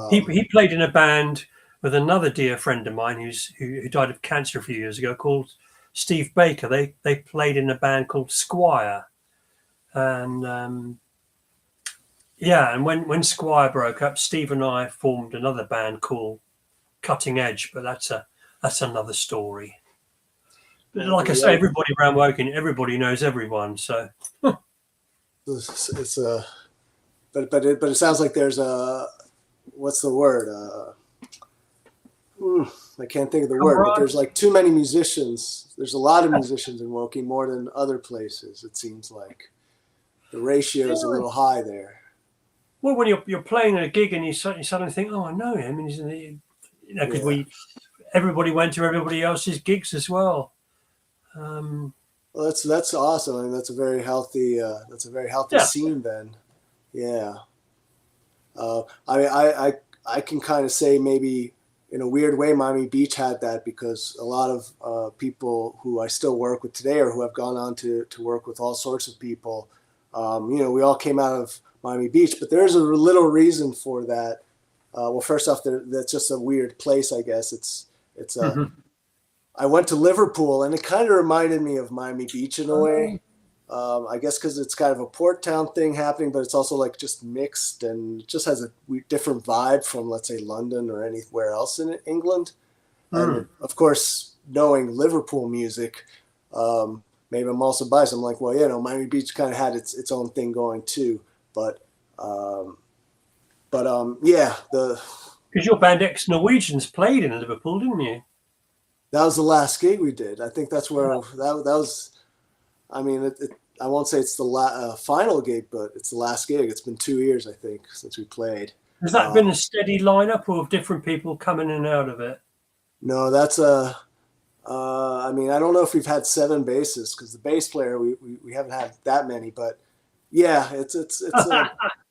He played in a band with another dear friend of mine who died of cancer a few years ago, called Steve Baker. They played in a band called Squire, and yeah, and when Squire broke up, Steve and I formed another band called Cutting Edge, but that's another story. But like I say, everybody around Woking, everybody knows everyone. So it's a, but it sounds like there's a, what's the word? I can't think of the word, but there's like too many musicians. There's a lot of musicians in Woking, more than other places. It seems like the ratio is a little high there. Well, when you're playing at a gig and you suddenly think, oh, I know him, and he's in the, because everybody went to everybody else's gigs as well. Well, that's awesome. I mean, that's a very healthy scene then. Yeah. I can kind of say maybe in a weird way, Miami Beach had that, because a lot of people who I still work with today, or who have gone on to work with all sorts of people, we all came out of Miami Beach, but there's a little reason for that. Well, first off, that's just a weird place, I guess. It's I went to Liverpool, and it kind of reminded me of Miami Beach in a way. I guess because it's kind of a port town thing happening, but it's also like just mixed, and it just has a different vibe from, let's say, London or anywhere else in England. And of course, knowing Liverpool music, maybe I'm also biased. I'm like, well, Miami Beach kind of had its own thing going too. But yeah, because your band Ex Norwegians played in Liverpool, didn't you? That was the last gig we did. I think that's where that was. I mean, I won't say it's the final gig, but it's the last gig. It's been 2 years, I think, since we played. Has that been a steady lineup, or have different people coming in and out of it? No, that's a. I mean, I don't know if we've had 7 bassists, because the bass player we haven't had that many, but yeah, it's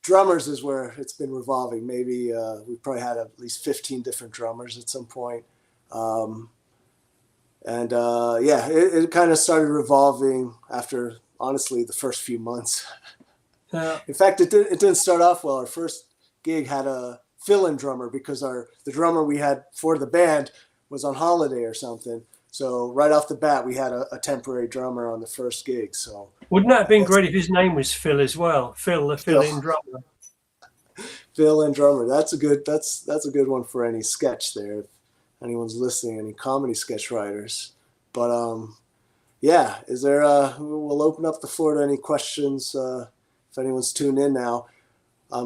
drummers is where it's been revolving. Maybe we've probably had at least 15 different drummers at some point. It kind of started revolving after, honestly, the first few months. In fact, it didn't start off well. Our first gig had a fill-in drummer, because the drummer we had for the band was on holiday or something. So right off the bat, we had a temporary drummer on the first gig. So wouldn't that have been great if his name was Phil as well? Phil, the fill-in drummer. Fill-in drummer. That's a good one for any sketch there. If anyone's listening, any comedy sketch writers. But is there? We'll open up the floor to any questions if anyone's tuned in now.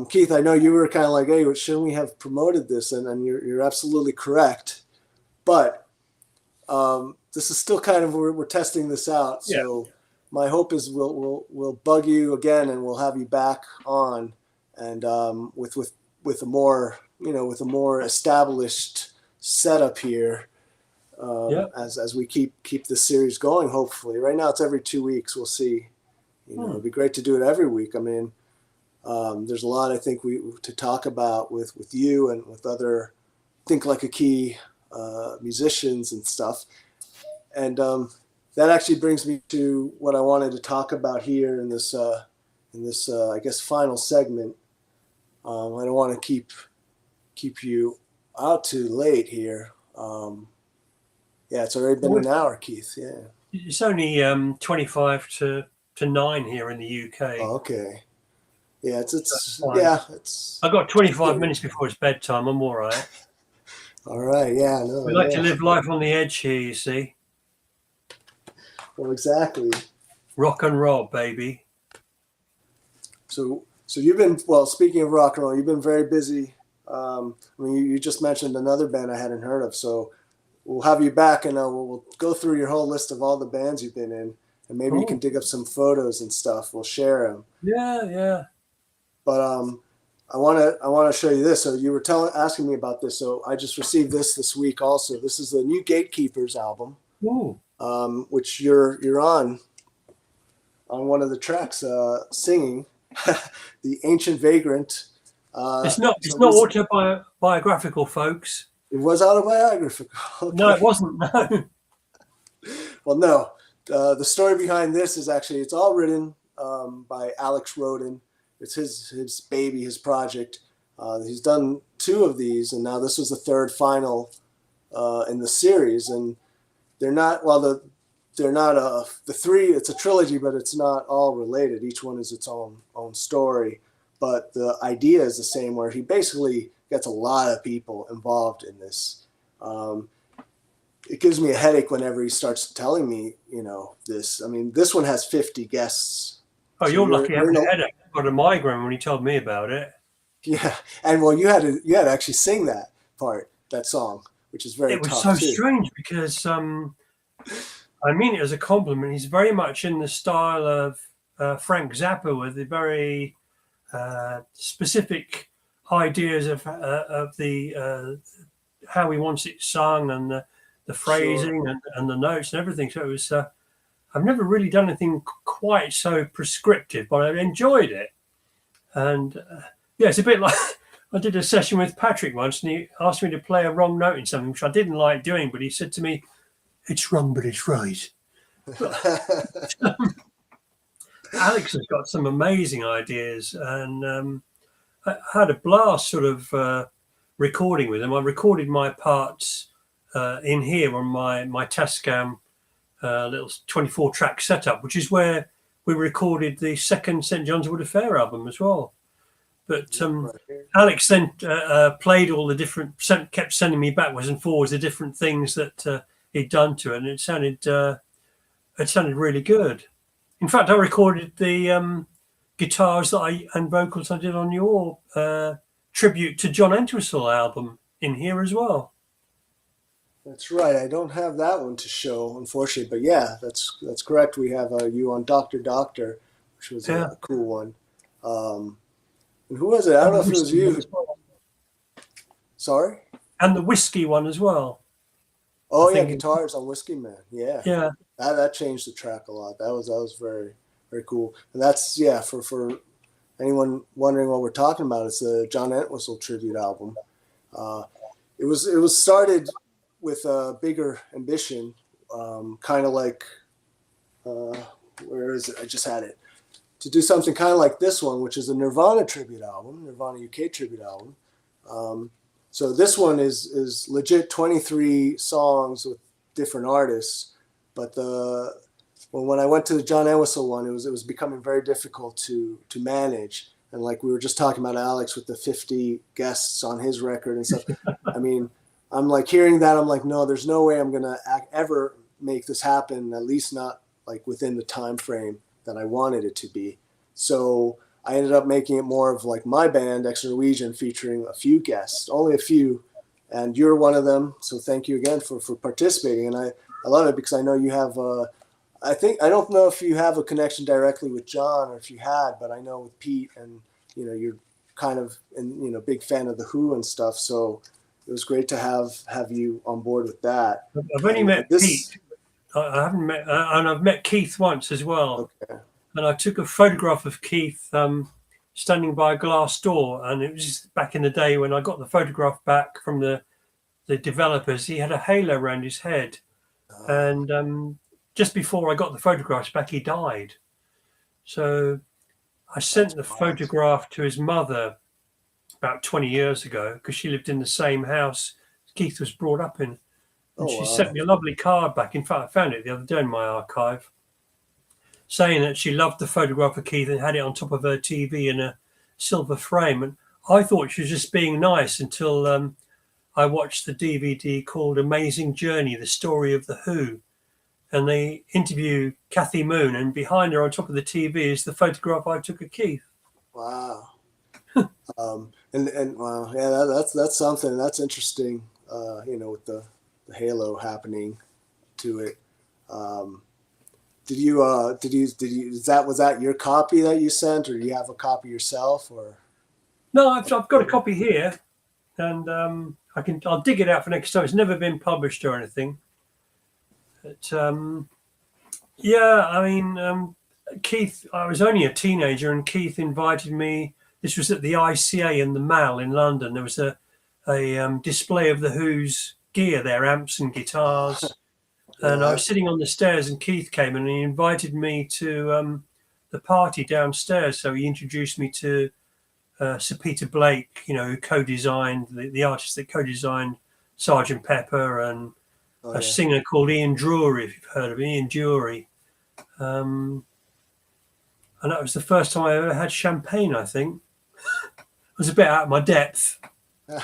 Keith, I know you were kind of like, hey, shouldn't we have promoted this? And you're absolutely correct. But this is still kind of, we're testing this out. So my hope is we'll bug you again, and we'll have you back on, and with a more established setup here, as we keep the series going. Hopefully, right now it's every 2 weeks. We'll see. It'd be great to do it every week. I mean, there's a lot I think to talk about with you and with other Think Like a Key musicians and stuff. And that actually brings me to what I wanted to talk about here in this I guess final segment. I don't want to keep you out too late here. It's already been an hour, Keith. Yeah, it's only 25 to 9 here in the UK. Oh, okay. Yeah, it's I got 25 minutes before it's bedtime. I'm all right. All right. Yeah. No. We like to live life on the edge here. You see. Well, exactly. Rock and roll, baby. So you've been, well, speaking of rock and roll, you've been very busy. I mean, you just mentioned another band I hadn't heard of, so we'll have you back, and we'll go through your whole list of all the bands you've been in, and maybe you can dig up some photos and stuff. We'll share them. Yeah. But I want to show you this. So you were asking me about this. So I just received this week also. This is the new Gatekeepers album, which you're on one of the tracks, singing The Ancient Vagrant. It's not autobiographical, folks. It was autobiographical. Okay. No, it wasn't. No. Well, no. The story behind this is actually it's all written by Alex Roden. It's his baby, his project. He's done 2 of these, and now this was the 3rd final in the series. And they're not they're not the 3. It's a trilogy, but it's not all related. Each one is its own story. But the idea is the same, where he basically gets a lot of people involved in this. It gives me a headache whenever he starts telling me, this. I mean, this one has 50 guests. Oh, So you're lucky having in a headache. I got a migraine when he told me about it. Yeah, and well, you had to actually sing that song, which is very It was tough so too. strange because I mean it as a compliment. He's very much in the style of Frank Zappa, with the very specific ideas of the how he wants it sung, and the phrasing and the notes and everything. So it was. I've never really done anything quite so prescriptive, but I enjoyed it. And yeah, it's a bit like I did a session with Patrick once, and he asked me to play a wrong note in something, which I didn't like doing. But he said to me, "It's wrong, but it's right." Alex has got some amazing ideas, and I had a blast sort of recording with him. I recorded my parts in here on my Tascam little 24-track setup, which is where we recorded the second St. John's Wood Affair album as well. But Alex then played all the different, kept sending me backwards and forwards the different things that he'd done to it, and it sounded really good. In fact, I recorded the guitars and vocals I did on your tribute to John Entwistle album in here as well. That's right. I don't have that one to show, unfortunately, but yeah, that's correct. We have you on Dr. Doctor, which was a cool one. And who was it? I don't know if it was you. Well. Sorry? And the whiskey one as well. Oh yeah, guitars on Whiskey Man. Yeah. Yeah. That changed the track a lot. That was very, very cool. And that's for anyone wondering what we're talking about, it's the John Entwistle tribute album. It was started with a bigger ambition, kind of like where is it? I just had it. To do something kind of like this one, which is a Nirvana tribute album, Nirvana UK tribute album. So this one is legit 23 songs with different artists, but when I went to the John Entwistle one, it was becoming very difficult to manage. And like we were just talking about Alex with the 50 guests on his record and stuff. I mean, I'm like hearing that, I'm like, no, there's no way I'm gonna ever make this happen. At least not like within the time frame that I wanted it to be. So I ended up making it more of like my band, Ex Norwegian, featuring a few guests, only a few, and you're one of them. So thank you again for participating. And I love it because I know you have I don't know if you have a connection directly with John or if you had, but I know with Pete, and you're kind of big fan of the Who and stuff. So it was great to have you on board with that. I've only met Pete. I haven't met, and I've met Keith once as well. Okay. And I took a photograph of Keith standing by a glass door, and it was just back in the day when I got the photograph back from the developers. He had a halo around his head, and just before I got the photographs back, he died. So I sent the photograph to his mother about 20 years ago because she lived in the same house Keith was brought up in. And she sent me a lovely card back. In fact, I found it the other day in my archive, saying that she loved the photograph of Keith and had it on top of her TV in a silver frame. And I thought she was just being nice until I watched the DVD called Amazing Journey, the story of the Who. And they interview Kathy Moon, and behind her on top of the TV is the photograph I took of Keith. Wow. And wow, yeah, that's something that's interesting. With the halo happening to it. Was that your copy that you sent, or do you have a copy yourself, or? No, I've got a copy here, and I'll dig it out for next time. It's never been published or anything. But yeah, I mean, Keith, I was only a teenager, and Keith invited me. This was at the ICA in the Mall in London. There was a display of the Who's gear there, amps and guitars. And Yeah, I was sitting on the stairs, and Keith came and he invited me to the party downstairs. So he introduced me to Sir Peter Blake, you know, who co-designed the artist that co-designed Sergeant Pepper, and oh, a yeah. singer called Ian Drury, if you've heard of Ian Drury. And that was the first time I ever had champagne, I think. I was a bit out of my depth. What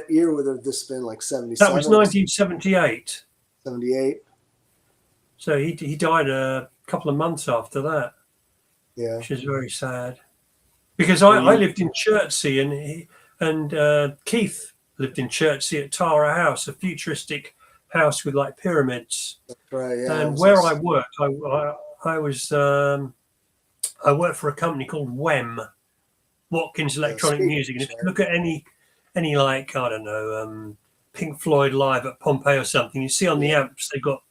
year would have this been? Like 77? That was 1978. 78? So he died a couple of months after that, Yeah. which is very sad. Because I lived in Chertsey, and Keith lived in Chertsey at Tara House, a futuristic house with like pyramids. Right, yeah. And where I worked, I worked for a company called Watkins Electronic Music. And if you look at any like, I don't know, Pink Floyd live at Pompeii or something, you see on the amps they've got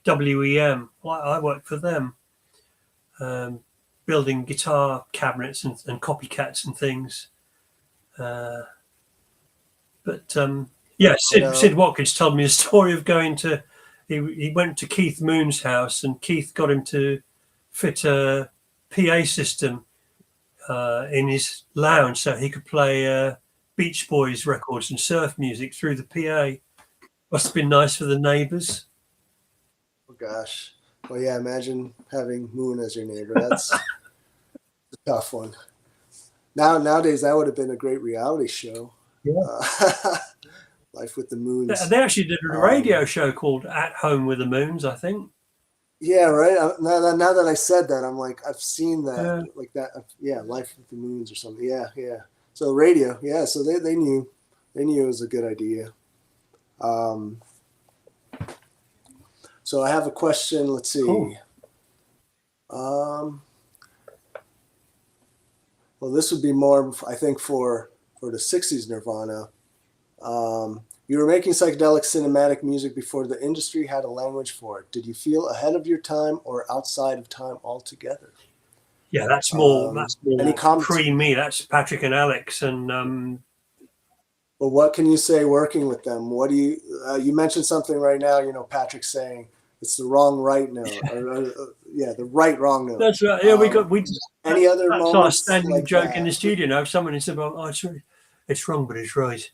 WEM. I worked for them, building guitar cabinets and copycats and things. Yeah, Sid Watkins told me a story of going to. He went to Keith Moon's house, and Keith got him to fit a PA system in his lounge so he could play Beach Boys records and surf music through the PA. Must have been nice for the neighbours. Oh gosh. Well, yeah. Imagine having Moon as your neighbor. That's a tough one. Nowadays, that would have been a great reality show. Yeah. Life with the Moons. They actually did a radio show called At Home with the Moons, I think. Yeah, right. Now that I said that, I'm like, I've seen that, like that. Yeah, Life with the Moons or something. Yeah. So radio, yeah. So they knew it was a good idea. So I have a question. Let's see. Cool. Well, this would be more, I think, for the '60s Nirvana. You were making psychedelic cinematic music before the industry had a language for it. Did you feel ahead of your time or outside of time altogether? Yeah, that's more any comments? pre-me. That's Patrick and Alex. And well, what can you say working with them? What do you mentioned something right now? You know, Patrick saying it's the right note, the wrong note. That's right. Yeah, any other that's moments? our standing like joke that? in the studio now. Someone said, "Well, it's wrong, but it's right."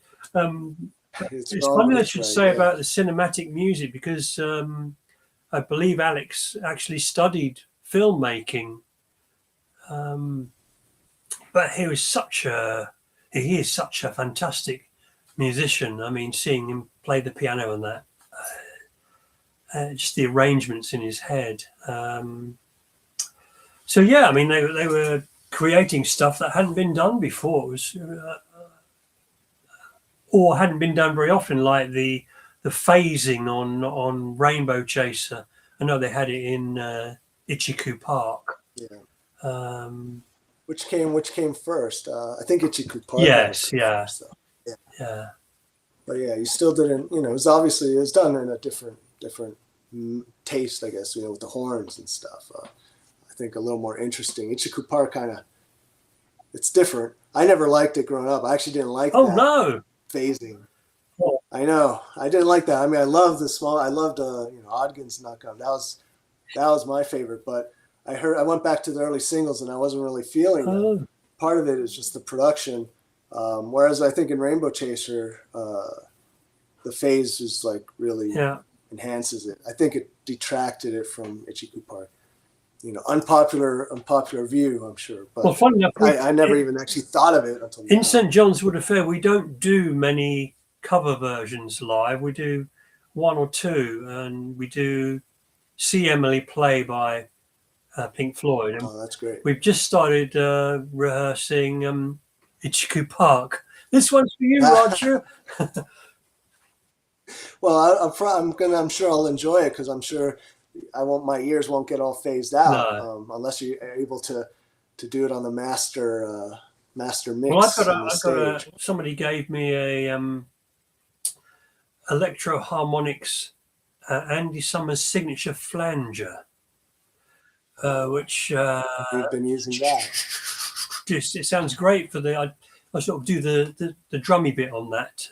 It's wrong, funny but I it's should right, say yeah. about the cinematic music, because I believe Alex actually studied filmmaking, but he is such a fantastic musician. I mean, seeing him play the piano and that, just the arrangements in his head. So yeah, I mean, they were creating stuff that hadn't been done before. It was. Or hadn't been done very often, like the phasing on Rainbow Chaser. I know they had it in Ichiku Park. Yeah. Which came first? I think Ichiku Park. Yes. Yeah. First, Yeah. But yeah, you still didn't. You know, it was done in a different taste, I guess. You know, with the horns and stuff. I think a little more interesting. Ichiku Park it's different. I never liked it growing up. I actually didn't like. Oh that. no. Phasing. Oh. I know. I didn't like that. I mean, I loved Ogden's Knockout. That was my favorite. But I went back to the early singles and I wasn't really feeling them. Part of it is just the production. Whereas I think in Rainbow Chaser, the phase is like really enhances it. I think it detracted it from Ichiku Park. You know, unpopular view, I'm sure. But well, funny enough, I never even actually thought of it until in now. St. John's Wood Affair, we don't do many cover versions live. We do one or two, and we do See Emily Play by Pink Floyd. And that's great. we've just started rehearsing Ichiku Park. This one's for you, Roger. Well, I'm sure I'll enjoy it because I'm sure my ears won't get all phased out unless you're able to do it on the master mix. Well, somebody gave me a Electro Harmonics Andy Summers signature flanger, which we've been using that. It sounds great for I sort of do the drummy bit on that.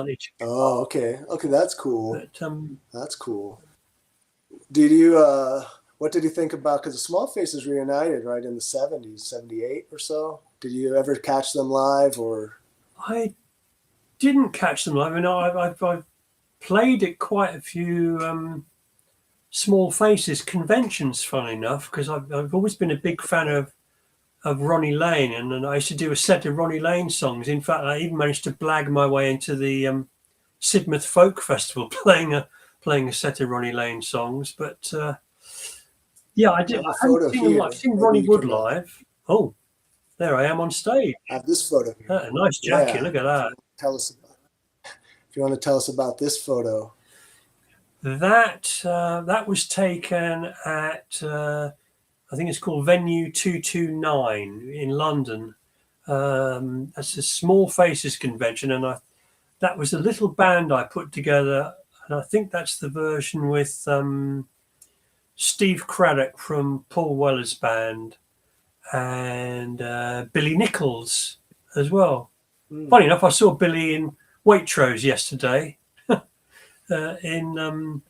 advantage. Oh, okay. Okay, that's cool. But That's cool. Did you what did you think about, because the Small Faces reunited right in the 70s, 78 or so? Did you ever catch them live, or? I didn't catch them live. I mean, I've played at quite a few Small Faces conventions, funnily enough, because I've always been a big fan of Ronnie Lane, and I used to do a set of Ronnie Lane songs. In fact, I even managed to blag my way into the Sidmouth Folk Festival playing a set of Ronnie Lane songs. But yeah, I have a haven't photo seen them here. live. I've seen Maybe Ronnie you Wood can, live. Oh, there I am on stage. I have this photo here. A nice jacket. Yeah. Look at that. If you want to tell us about this photo. That was taken at I think it's called Venue 229 in London. That's a Small Faces convention, and that was a little band I put together, and I think that's the version with Steve Craddock from Paul Weller's band and Billy Nichols as well. Funny enough, I saw Billy in Waitrose yesterday in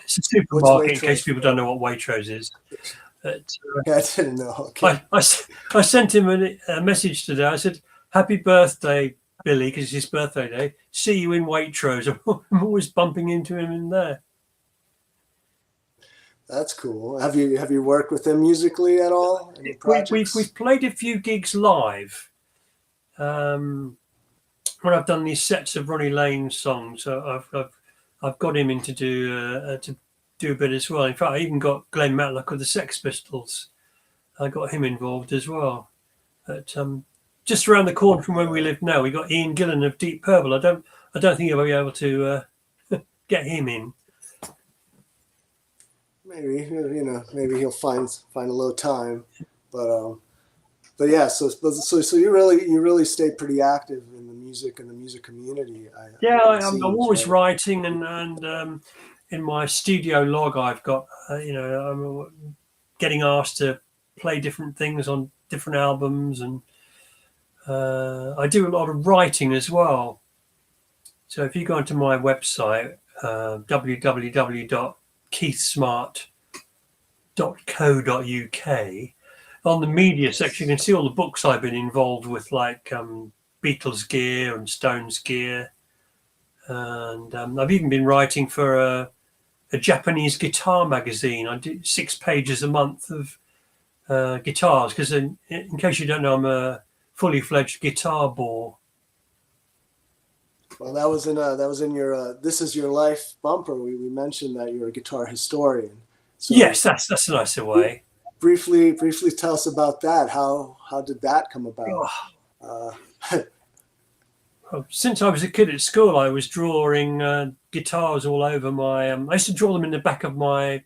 it's a supermarket, in case people don't know what Waitrose is. But, I didn't know. Okay. I sent him a message today. I said, "Happy birthday, Billy," because it's his birthday day. See you in Waitrose. I'm always bumping into him in there. That's cool. Have you worked with them musically at all? Any projects? We've played a few gigs live. When I've done these sets of Ronnie Lane songs, I've got him in to do a bit as well. In fact, I even got Glenn Matlock of the Sex Pistols. I got him involved as well. But just around the corner from where we live now, we got Ian Gillan of Deep Purple. I don't think I'll be able to get him in. Maybe maybe he'll find a little time, but yeah. So you really stayed pretty active in the music and the music community. I'm always writing, and in my studio log, I've got I'm getting asked to play different things on different albums, and I do a lot of writing as well. So if you go onto my website, www.keithsmart.co.uk, on the media section, you can see all the books I've been involved with, like Beatles gear and Stones gear. And I've even been writing for a Japanese guitar magazine. I do 6 pages a month of guitars, because in case you don't know, I'm a fully fledged guitar bore. Well, that was in your "This Is Your Life" bumper. We mentioned that you're a guitar historian. So yes, that's a nicer way. Briefly tell us about that. How did that come about? Since I was a kid at school, I was drawing guitars all over my. I used to draw them in the back of my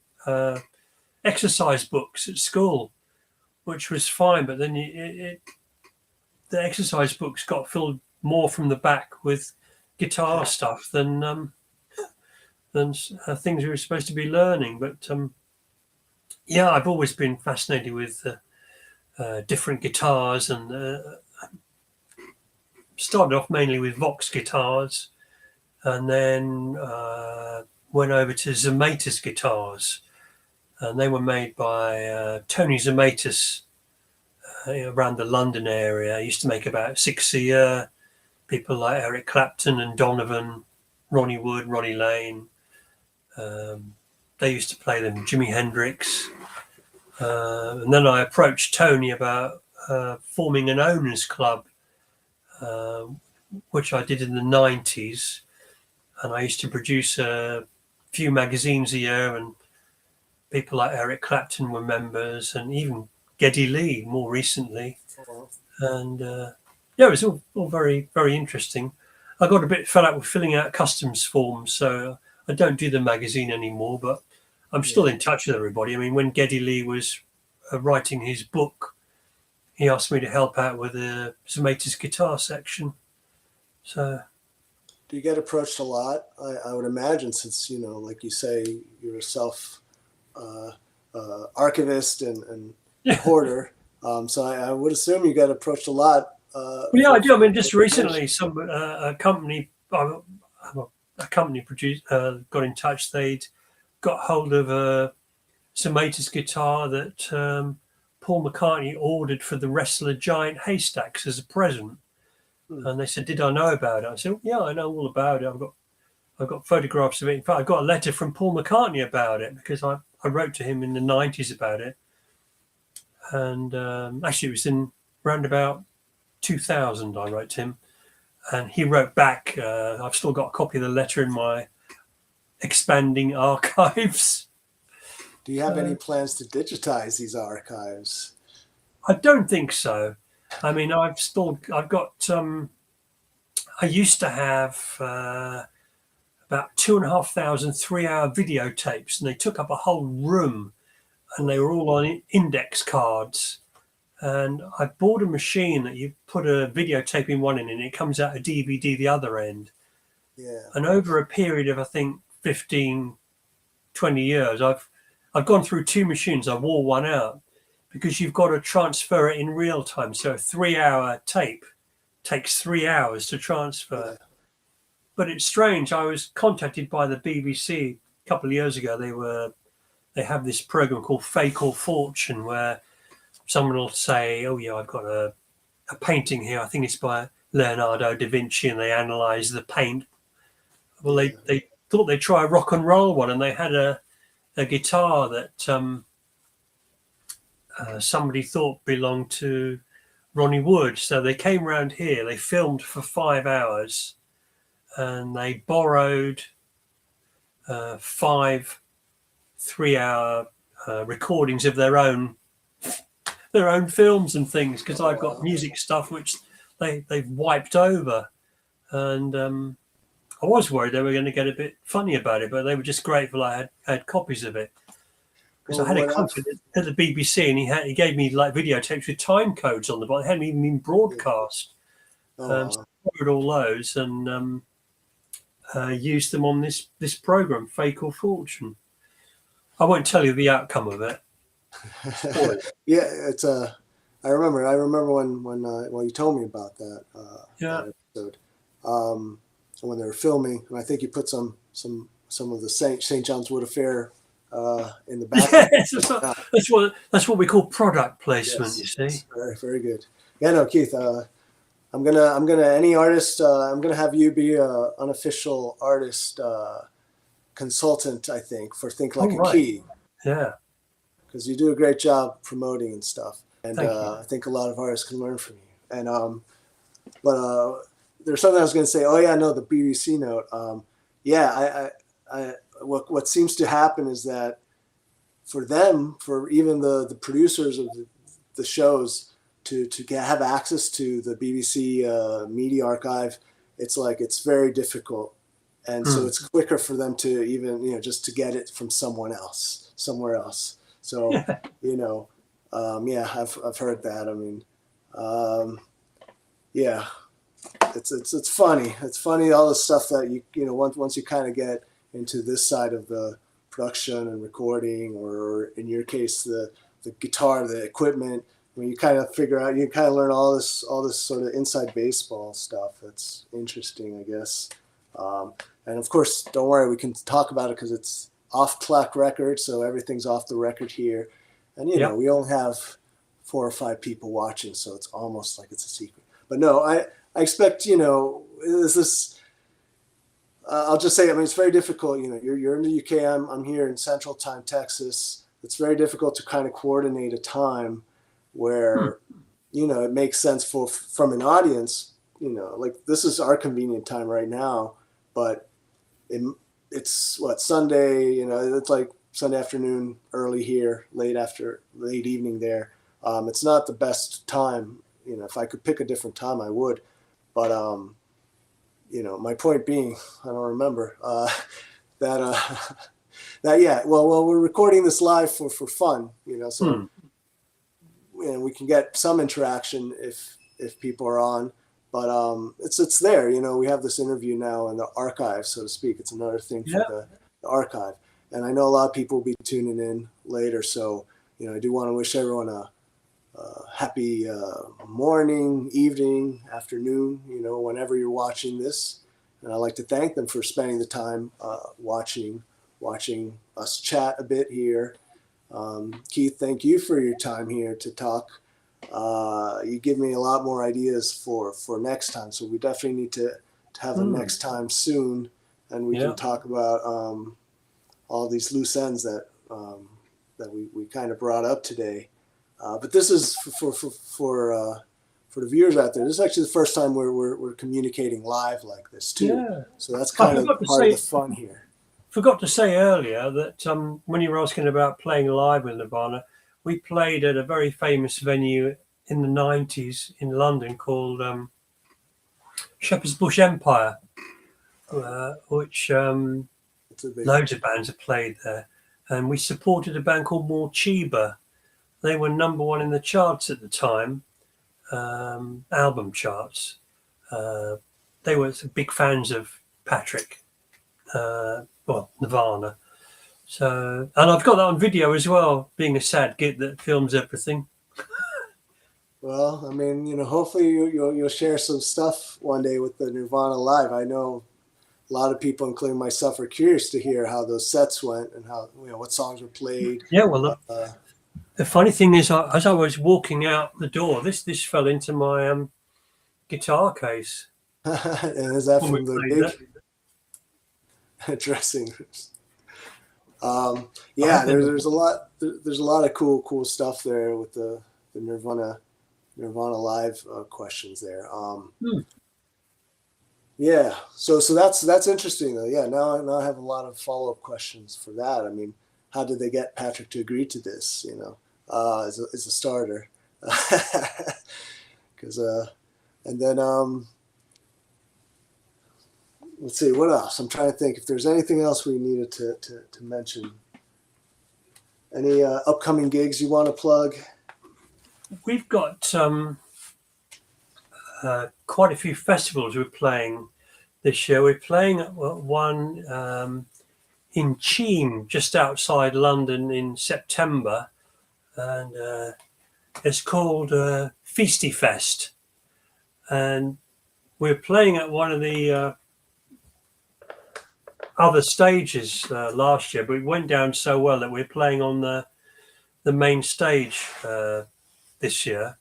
exercise books at school, which was fine. But then the exercise books got filled more from the back with guitar stuff than things we were supposed to be learning. But yeah, I've always been fascinated with different guitars, and started off mainly with Vox guitars, and then went over to Zematis guitars, and they were made by Tony Zematis around the London area. He used to make about 6 a year. People like Eric Clapton and Donovan, Ronnie Wood, Ronnie Lane. They used to play them, Jimi Hendrix. And then I approached Tony about forming an owners club, which I did in the 90s. And I used to produce a few magazines a year, and people like Eric Clapton were members, and even Geddy Lee more recently. And yeah, it was all very, very interesting. I got a bit fed up with filling out customs forms, so I don't do the magazine anymore, but I'm still in touch with everybody. I mean, when Geddy Lee was writing his book, he asked me to help out with the Zematis guitar section. So, do you get approached a lot? I would imagine, since like you say, you're a self archivist and hoarder. So I would assume you get approached a lot Uh, Well, yeah, I for- do. I mean, just recently, some a company, produced, got in touch. They'd got hold of some 80s guitar that Paul McCartney ordered for the wrestler Giant Haystacks as a present, and they said, "Did I know about it?" I said, "Yeah, I know all about it. I've got photographs of it. In fact, I got a letter from Paul McCartney about it because I wrote to him in the 90s about it, and actually, it was in round about 2000. I wrote to him." And he wrote back. I've still got a copy of the letter in my expanding archives. Do you have any plans to digitize these archives? I don't think so. I mean, I've got. I used to have about 2,500 3-hour videotapes, and they took up a whole room, and they were all on index cards. And I bought a machine that you put a videotape in one end and it comes out a DVD the other end. Yeah. And over a period of, I think, 15, 20 years, I've gone through two machines. I wore one out because you've got to transfer it in real time. So a 3-hour tape takes 3 hours to transfer. Yeah. But it's strange. I was contacted by the BBC a couple of years ago. They have this program called Fake or Fortune where someone will say, "Oh yeah, I've got a painting here. I think it's by Leonardo da Vinci," and they analyze the paint. Well, they thought they'd try a rock and roll one, and they had a guitar that somebody thought belonged to Ronnie Wood. So they came round here. They filmed for 5 hours, and they borrowed 5 3-hour recordings of their own films and things, because I've got music stuff which they've wiped over, and I was worried they were going to get a bit funny about it, but they were just grateful I had copies of it, because I had a contact at the BBC, and he gave me like videotapes with time codes on the bottom. They hadn't even been broadcast. So I borrowed all those and used them on this program, Fake or Fortune. I won't tell you the outcome of it. Yeah, it's I remember when you told me about that. That episode. When they were filming, and I think you put some of the St. John's Wood Affair in the back. Yes, that's what we call product placement. Yes, you see, very, very good. Yeah, no, Keith. I'm gonna any artist. I'm gonna have you be a unofficial artist consultant. I think for Think Like a Key. Yeah. Because you do a great job promoting and stuff, and Thank you. I think a lot of artists can learn from you. And but there's something I was going to say. Oh yeah, no, the BBC note. What seems to happen is that for them, for even the producers of the shows to have access to the BBC media archive, it's very difficult, and so it's quicker for them to even just to get it from somewhere else. So, I've heard that. I mean, it's funny. It's funny, all the stuff that once you kind of get into this side of the production and recording, or in your case, the guitar, the equipment, when you kind of figure out, you kind of learn all this sort of inside baseball stuff. That's interesting, I guess. And of course, don't worry, we can talk about it because it's off TLAK record, so everything's off the record here, and we only have 4 or 5 people watching, so it's almost like it's a secret. But no, I expect is this? I'll just say, I mean, it's very difficult. You're in the UK, I'm here in Central Time, Texas. It's very difficult to kind of coordinate a time where it makes sense from an audience. Like this is our convenient time right now, but it's Sunday, it's like Sunday afternoon, early here, late evening there. It's not the best time. If I could pick a different time, I would. But, my point being, I don't remember we're recording this live for fun, so we can get some interaction if people are on. But it's there, we have this interview now in the archive, so to speak. It's another thing for the archive. And I know a lot of people will be tuning in later. So, I do want to wish everyone a happy morning, evening, afternoon, whenever you're watching this. And I'd like to thank them for spending the time watching us chat a bit here. Keith, thank you for your time here to talk. You give me a lot more ideas for next time. So we definitely need to have a next time soon, and we can talk about all these loose ends that we kind of brought up today. But this is for the viewers out there. This is actually the first time we're communicating live like this too. Yeah. So that's kind of part of the fun here. Forgot to say earlier that when you were asking about playing live with Nirvana, we played at a very famous venue in the 90s in London called Shepherd's Bush Empire, which loads of bands have played there. And we supported a band called Morcheeba. They were #1 in the charts at the time, album charts. They were big fans of Patrick, Nirvana. So, and I've got that on video as well, being a sad git that films everything. Well, I mean, hopefully you'll share some stuff one day with the Nirvana Live. I know a lot of people, including myself, are curious to hear how those sets went and how what songs were played. Yeah, well, the funny thing is, as I was walking out the door, this fell into my guitar case. And is that from the big dressing rooms? Yeah, there's a lot. There's a lot of cool stuff there with the Nirvana Live questions there. Yeah, so that's interesting though. Yeah, now I have a lot of follow-up questions for that. I mean, how did they get Patrick to agree to this? As a starter, because and then let's see what else. I'm trying to think if there's anything else we needed to mention. Any upcoming gigs you want to plug? We've got quite a few festivals we're playing this year. We're playing at one in Cheam, just outside London, in September, and it's called Feasty Fest. And we're playing at one of the other stages last year, but it went down so well that we're playing on the main stage this year,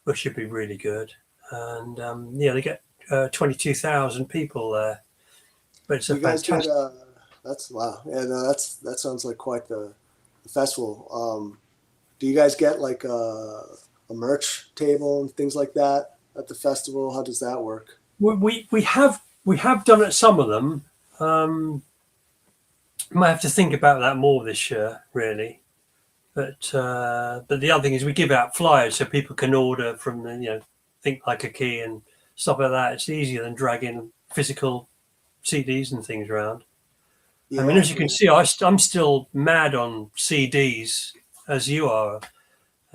which should be really good. And they get 22,000 people there. But it's a fantastic. That's wow. Yeah, no, that sounds like quite the festival. Do you guys get like a merch table and things like that at the festival? How does that work? We have done at some of them. Might have to think about that more this year, really. But the other thing is we give out flyers so people can order from the Think Like a Key and stuff like that. It's easier than dragging physical CDs and things around. Yeah, I mean, as you can see, I'm still mad on CDs, as you are.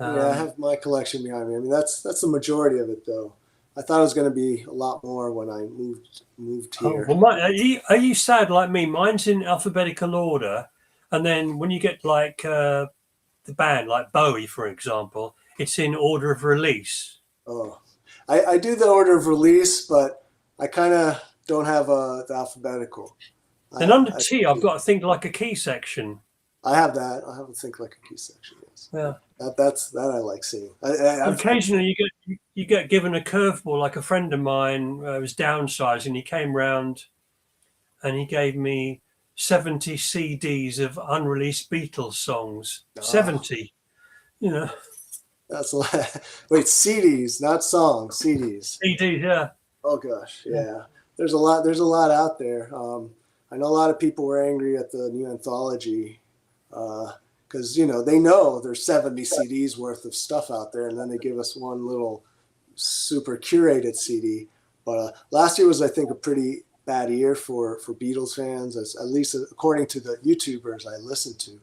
I have my collection behind me. I mean, that's the majority of it, though. I thought it was going to be a lot more when I moved here. Oh, well, are you sad like me? Mine's in alphabetical order, and then when you get like the band, like Bowie, for example, it's in order of release. Oh, I do the order of release, but I kind of don't have the alphabetical. And under T, I've got a Think Like a Key section. I have that. I have a Think Like a Key section. Yes. Yeah. That I like seeing. Occasionally, you get given a curveball. Like a friend of mine was downsizing. He came round, and he gave me 70 CDs of unreleased Beatles songs. 70, That's a lot. Wait, CDs, not songs. CDs. CDs, yeah. Oh gosh, yeah. There's a lot out there. I know a lot of people were angry at the new anthology. Because they know there's 70 CDs worth of stuff out there, and then they give us one little super curated CD. But last year was, I think, a pretty bad year for Beatles fans, at least according to the YouTubers I listened to.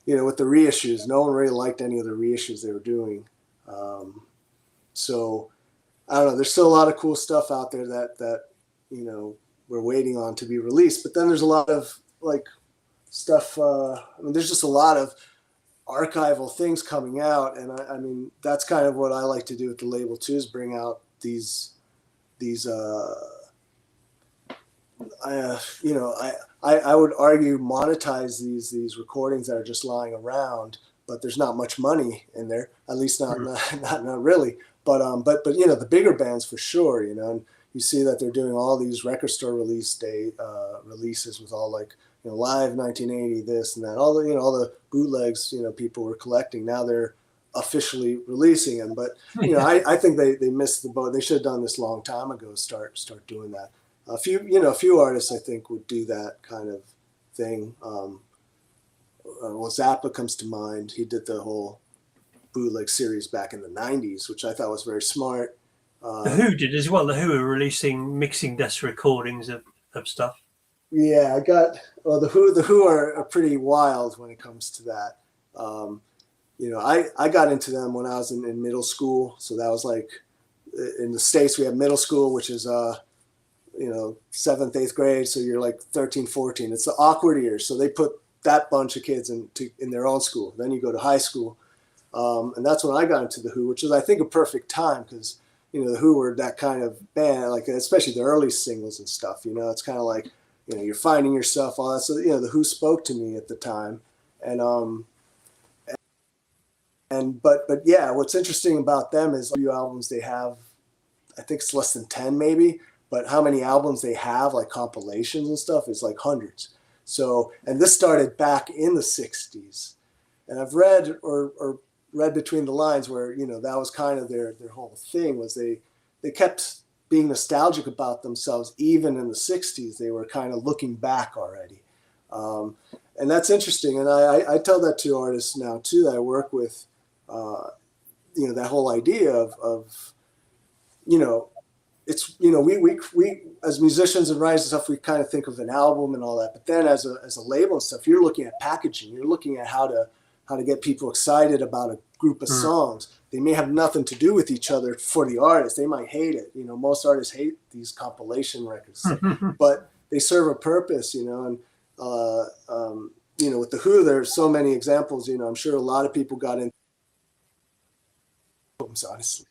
With the reissues, no one really liked any of the reissues they were doing. So I don't know. There's still a lot of cool stuff out there that we're waiting on to be released. But then there's a lot of like stuff. There's just a lot of archival things coming out, and I mean that's kind of what I like to do with the label too, is bring out these I would argue monetize these recordings that are just lying around, but there's not much money in there, at least not really. But the bigger bands for sure, and you see that they're doing all these record store release day releases with all like live 1980 this and that, all the bootlegs people were collecting. Now they're officially releasing them, but I think they missed the boat. They should have done this a long time ago. Start doing that. A few artists I think would do that kind of thing. Well, Zappa comes to mind. He did the whole bootleg series back in the 90s, which I thought was very smart. The Who did as well. The Who are releasing mixing desk recordings of stuff. Yeah, the Who are pretty wild when it comes to that. I got into them when I was in middle school. So that was like, in the States we have middle school, which is 7th, 8th grade. So you're like 13, 14. It's the awkward years. So they put that bunch of kids in their own school. Then you go to high school. And that's when I got into the Who, which is, I think, a perfect time because, the Who were that kind of band, like especially the early singles and stuff. It's kind of like, you're finding yourself, all that. So, the Who spoke to me at the time. But yeah, what's interesting about them is a few albums they have, I think it's less than 10 maybe, but how many albums they have, like compilations and stuff, is like hundreds. So, and this started back in the 60s. And I've read or read between the lines where, that was kind of their whole thing, was they kept being nostalgic about themselves. Even in the 60s, they were kind of looking back already. And that's interesting. And I tell that to artists now too, that I work with, that whole idea of it's, we as musicians and writers and stuff, we kind of think of an album and all that, but then as a label and stuff, you're looking at packaging, you're looking at how to get people excited about a group of songs. They may have nothing to do with each other for the artist. They might hate it. Most artists hate these compilation records, but they serve a purpose, and, with the Who, there's so many examples, I'm sure a lot of people got into albums, honestly.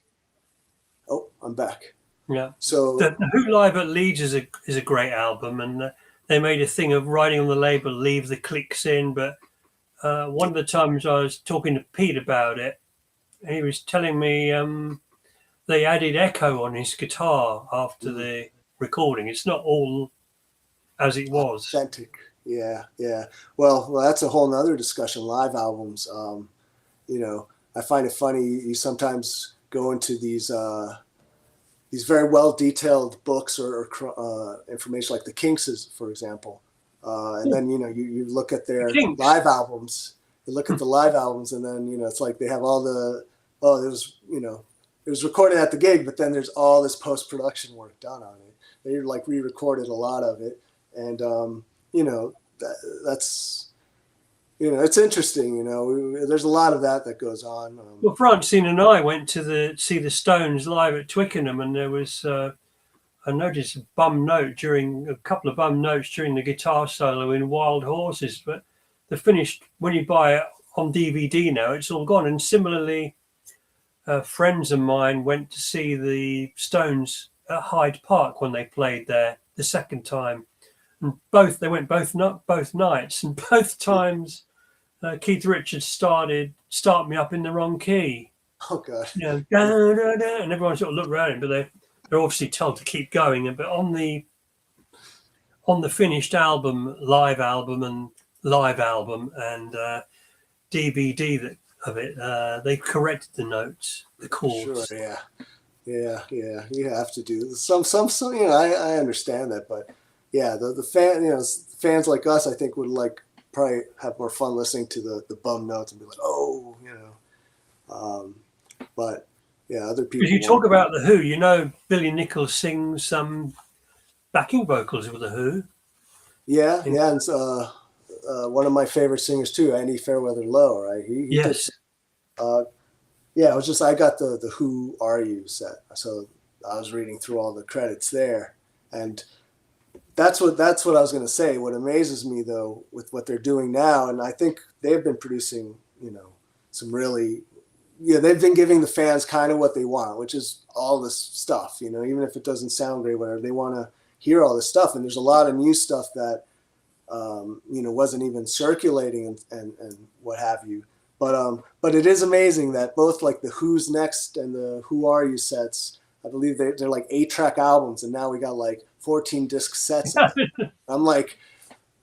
Oh, I'm back. Yeah. So the Who Live at Leeds is a great album, and they made a thing of writing on the label, leave the clicks in. But one of the times I was talking to Pete about it, he was telling me they added echo on his guitar after the recording. It's not all as it was. Authentic. Yeah. Well, that's a whole nother discussion. Live albums. I find it funny. You sometimes go into these very well detailed books or information, like the Kinks, for example, and then you look at their live albums. You look at the live albums, and then it's like they have all it was recorded at the gig, but then there's all this post production work done on it. They like re-recorded a lot of it, and that's it's interesting. There's a lot of that goes on. Well, Francine and I went to see the Stones live at Twickenham, and there was I noticed a couple of bum notes during the guitar solo in Wild Horses, but the finished, when you buy it on DVD now, it's all gone. And similarly, friends of mine went to see the Stones at Hyde Park when they played there the second time, and they went both nights, and both times Keith Richards started "Start Me Up" in the wrong key. Oh God! Da, da, da, and everyone sort of looked around him, but they're obviously told to keep going. But on the finished album, live album, and DVD of it, they corrected the notes, the chords. Sure, yeah. You have to do some. I understand that, but yeah, the fans like us, I think, would probably have more fun listening to the bum notes and be like, oh, but yeah, other people. Because you talk about the Who, Billy Nichols sings some backing vocals with the Who. Yeah, and one of my favorite singers too, Andy Fairweather Lowe, right? He yes. It was just, I got the Who Are You set, so I was reading through all the credits there, and that's what I was going to say. What amazes me though with what they're doing now, and I think they've been producing some really, they've been giving the fans kind of what they want, which is all this stuff, even if it doesn't sound great, whatever, they want to hear all this stuff. And there's a lot of new stuff that, wasn't even circulating and what have you. But it is amazing that both like the Who's Next and the Who Are You sets, I believe they're like 8-track albums, and now we got like 14 disc sets. I'm like,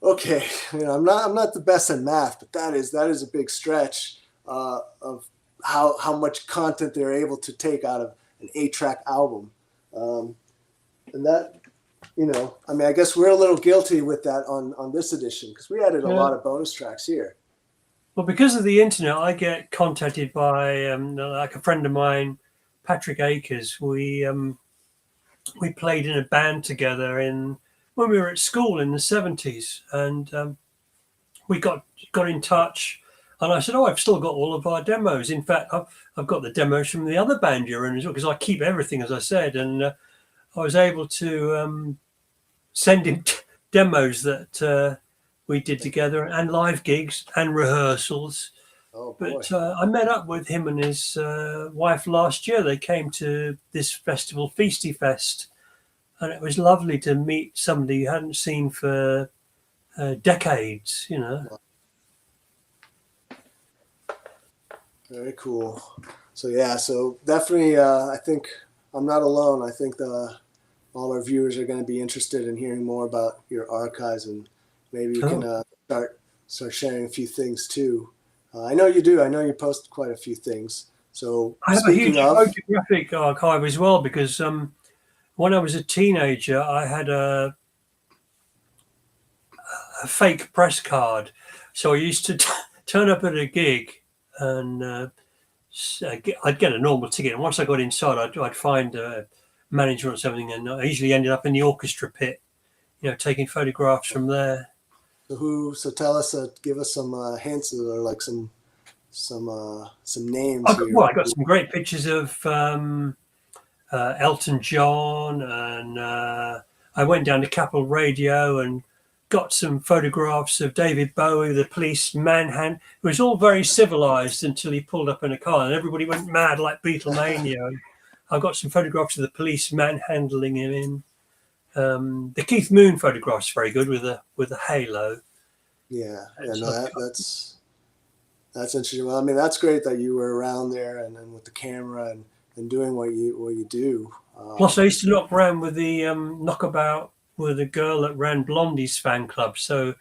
okay, I'm not the best at math, but that is a big stretch of how much content they're able to take out of an 8-track album, and that, I guess we're a little guilty with that on this edition, because we added a lot of bonus tracks here. Well, because of the internet, I get contacted by like a friend of mine, Patrick Akers. We played in a band together when we were at school in the 70s, and we got in touch, and I said, I've still got all of our demos. In fact, I've got the demos from the other band you're in as well, because I keep everything, as I said, and I was able to send him demos that we did together, and live gigs and rehearsals. Oh, boy. But I met up with him and his wife last year. They came to this festival, Feasty Fest, and it was lovely to meet somebody you hadn't seen for decades, Very cool. So definitely, I think I'm not alone. I think all our viewers are going to be interested in hearing more about your archives, and maybe you can start sharing a few things too. I know you do. I know you post quite a few things. So I have a huge photographic archive as well, because when I was a teenager, I had a fake press card. So I used to turn up at a gig, and I'd get a normal ticket. And once I got inside, I'd find a manager or something, and I usually ended up in the orchestra pit, taking photographs from there. So tell us, give us some hints, or like some names. Well, I got some great pictures of Elton John, and I went down to Capitol Radio and got some photographs of David Bowie, the police manhunt. It was all very civilized until he pulled up in a car, and everybody went mad like Beatlemania. I got some photographs of the police manhandling him in. The Keith Moon photograph's very good with a halo. Yeah, that's interesting. Well, that's great that you were around there and with the camera and doing what you do. Plus, I used to knock around with the knockabout with a girl that ran Blondie's fan club, so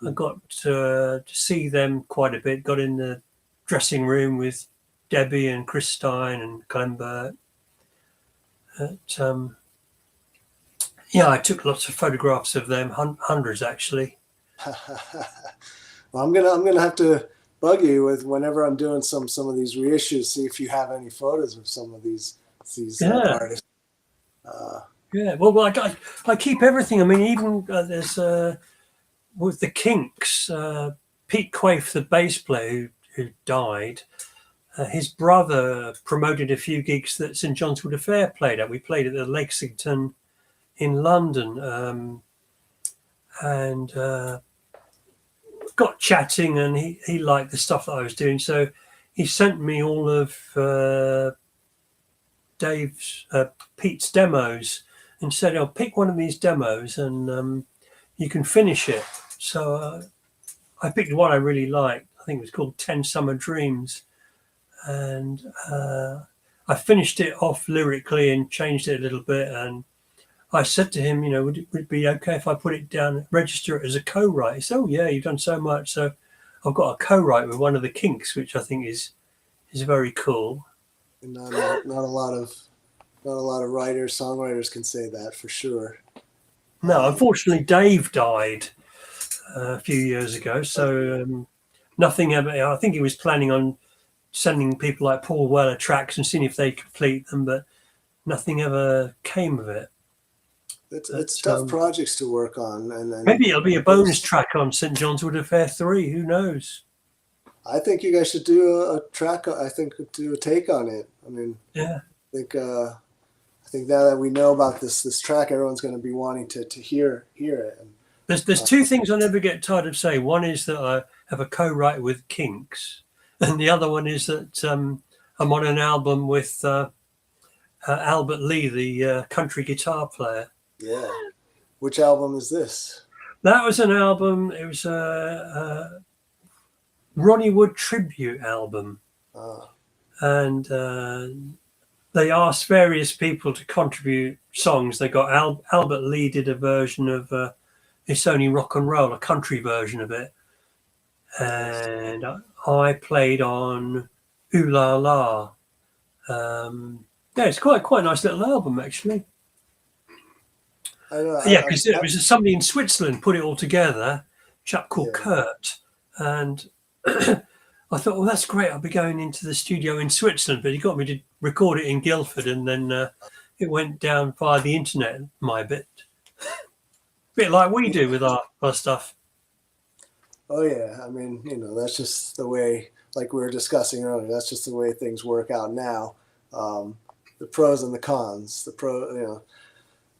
I got to see them quite a bit. Got in the dressing room with Debbie and Christine and Glenn Burt. I took lots of photographs of them, hundreds actually. Well, I'm gonna have to bug you with whenever I'm doing some of these reissues, see if you have any photos of some of these artists. Well, I keep everything. Even there's with the Kinks, Pete Quaife, the bass player who died. His brother promoted a few gigs that St John's Wood Affair played at. We played at the Lexington in London, and got chatting, and he liked the stuff that I was doing, so he sent me all of Pete's demos and said, "I'll pick one of these demos and you can finish it." So I picked one I really liked. I think it was called 10 Summer Dreams, and I finished it off lyrically and changed it a little bit, and I said to him, would it be okay if I put it down, register it as a co-write? He said, "Oh yeah, you've done so much." So I've got a co-write with one of the Kinks, which I think is very cool. And not a lot of writers, songwriters can say that for sure. No, unfortunately, Dave died a few years ago, so nothing ever. I think he was planning on sending people like Paul Weller tracks and seeing if they could complete them, but nothing ever came of it. It's tough projects to work on, and maybe it'll be a bonus track on St John's Wood Affair 3. Who knows? I think you guys should do a track. I think do a take on it. Yeah. I think now that we know about this track, everyone's going to be wanting to hear it. And, there's two things I never get tired of saying. One is that I have a co-write with Kinks. And the other one is that I'm on an album with Albert Lee, the country guitar player. Yeah. Which album is this? That was an album. It was a Ronnie Wood tribute album, and they asked various people to contribute songs. They got Albert Lee did a version of "It's Only Rock and Roll," a country version of it, and I played on "Ooh La La." Yeah, it's quite a nice little album actually. Yeah, because it was somebody in Switzerland put it all together, a chap called Kurt, and I thought, well, that's great. I'll be going into the studio in Switzerland, but he got me to record it in Guildford, and then it went down via the internet. My bit like we do with our stuff. Oh yeah, I mean, that's just the way, like we were discussing earlier. That's just the way things work out now. The pros and the cons.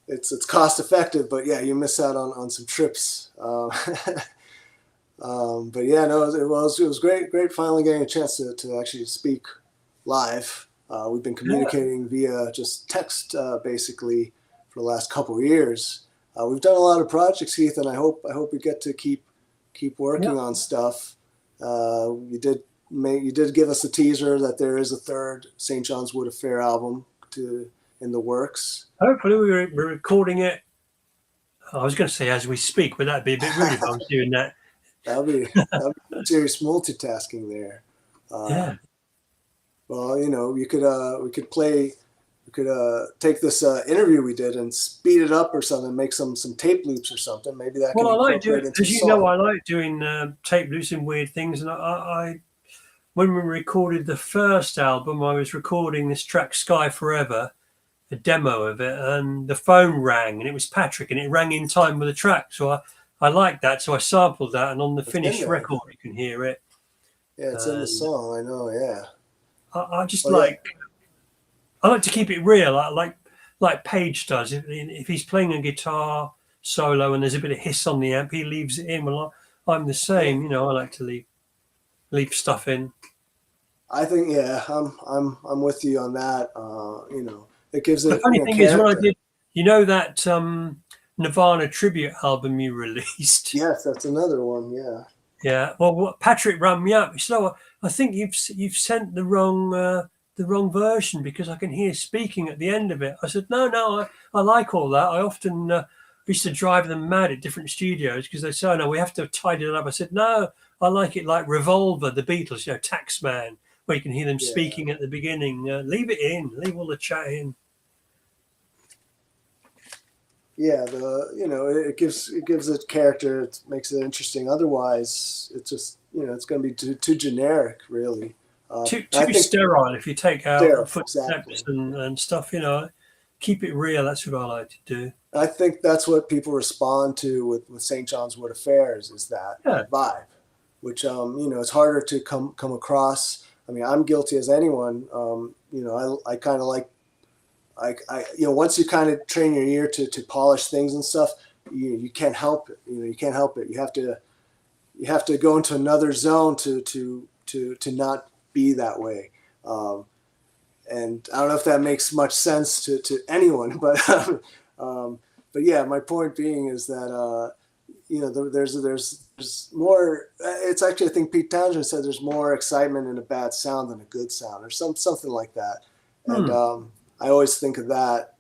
It's cost effective, but yeah, you miss out on some trips. But yeah, no, it was great finally getting a chance to actually speak live. We've been communicating via just text basically for the last couple of years. We've done a lot of projects, Keith, and I hope we get to keep working on stuff. You did give us a teaser that there is a third St. John's Wood Affair album in the works. Hopefully we're recording it. I was going to say as we speak, but that'd be a bit rude if I was doing that. That'd be serious multitasking there. Yeah. Well, we could take this interview we did and speed it up or something, make some tape loops or something. Maybe that. Well, can I like doing, into as you song. know, I like doing tape loops and weird things. And I when we recorded the first album, I was recording this track "Sky Forever," a demo of it, and the phone rang, and it was Patrick, and it rang in time with the track. So I liked that, so I sampled that, and on the finished record, you can hear it. Yeah, it's in the song. I know. Yeah. I just I like to keep it real, like Page does. If he's playing a guitar solo and there's a bit of hiss on the amp, he leaves it in. Well, I'm the same. I like to leave stuff in. I think I'm with you on that. It gives it. The funny thing character. is, when I did, that Nirvana tribute album you released. Yes, that's another one. Yeah. Yeah. Well, Patrick rang me up. He said, "Oh, I think you've sent the wrong version because I can hear speaking at the end of it." I said, "No, I like all that. I often used to drive them mad at different studios because they say, oh, no, we have to tidy it up." I said, "No, I like it like Revolver, the Beatles, Taxman, where you can hear them speaking at the beginning. Leave it in. Leave all the chat in." Yeah, it gives it character. It makes it interesting. Otherwise, it's just it's going to be too generic, really. Too sterile. If you take out footsteps and stuff, keep it real. That's what I like to do. I think that's what people respond to with St. John's Wood Affairs is that vibe, which it's harder to come across. I mean, I'm guilty as anyone. I kind of like. Once you kind of train your ear to polish things and stuff, you can't help it. You can't help it. You have to go into another zone to not be that way. And I don't know if that makes much sense to anyone, but yeah, my point being is that there's more. It's actually, I think Pete Townshend said there's more excitement in a bad sound than a good sound, or something like that. And I always think of that,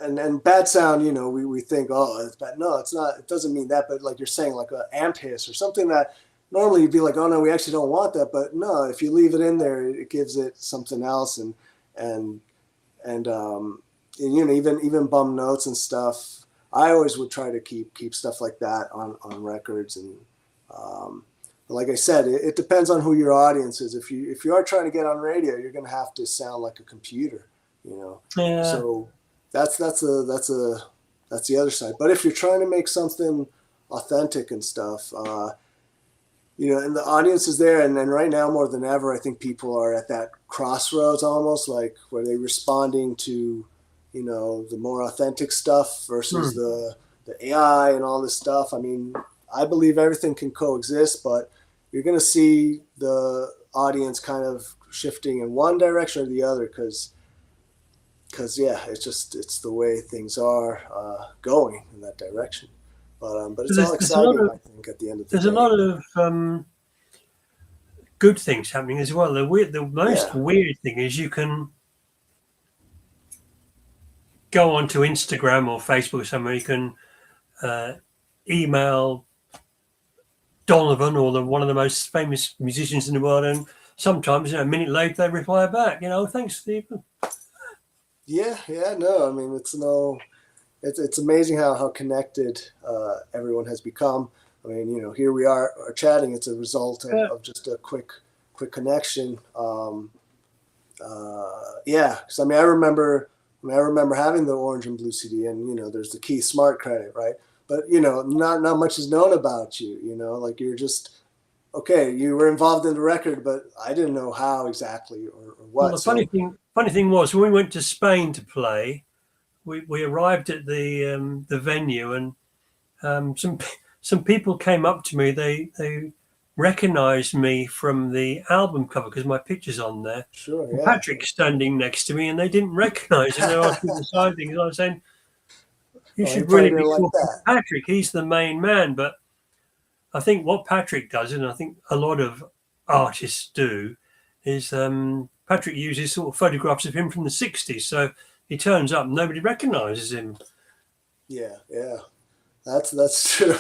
and bad sound. We think, oh, it's bad. No, it's not. It doesn't mean that. But like you're saying, like an amp hiss or something that normally you'd be like, oh no, we actually don't want that. But no, if you leave it in there, it gives it something else, and even bum notes and stuff. I always would try to keep stuff like that on records, and like I said, it depends on who your audience is. If you are trying to get on radio, you're going to have to sound like a computer. Yeah. So that's the other side. But if you're trying to make something authentic and stuff, and the audience is there, and right now more than ever, I think people are at that crossroads almost, like where they're responding to, the more authentic stuff versus the AI and all this stuff. I mean, I believe everything can coexist, but you're going to see the audience kind of shifting in one direction or the other, because yeah, it's the way things are going in that direction. But it's all There's a lot exciting, of I think, at the end of the there's a day. lot of good things happening as well. The most Yeah. weird thing is you can go onto Instagram or Facebook or somewhere. You can email Donovan or one of the most famous musicians in the world, and sometimes a minute later they reply back. Thanks, Stephen. Yeah, no, I mean, it's amazing how connected everyone has become. I mean, here we are chatting. It's a result of just a quick connection. Yeah, because I mean, I remember having the orange and blue CD, and there's the Key Smart credit, right? But not much is known about you. Like you're just okay. You were involved in the record, but I didn't know how exactly or what. Well, the funny thing was when we went to Spain to play, we arrived at the venue, and some people came up to me. They recognised me from the album cover because my picture's on there. Sure, And yeah. Patrick's standing next to me, and they didn't recognise him. They asked me the side things. I was saying, "You Well, he should probably really be didn't like talking that. to Patrick. He's the main man." But I think what Patrick does, and I think a lot of artists do, is Patrick uses sort of photographs of him from the '60s. So he turns up, nobody recognises him. Yeah, that's true.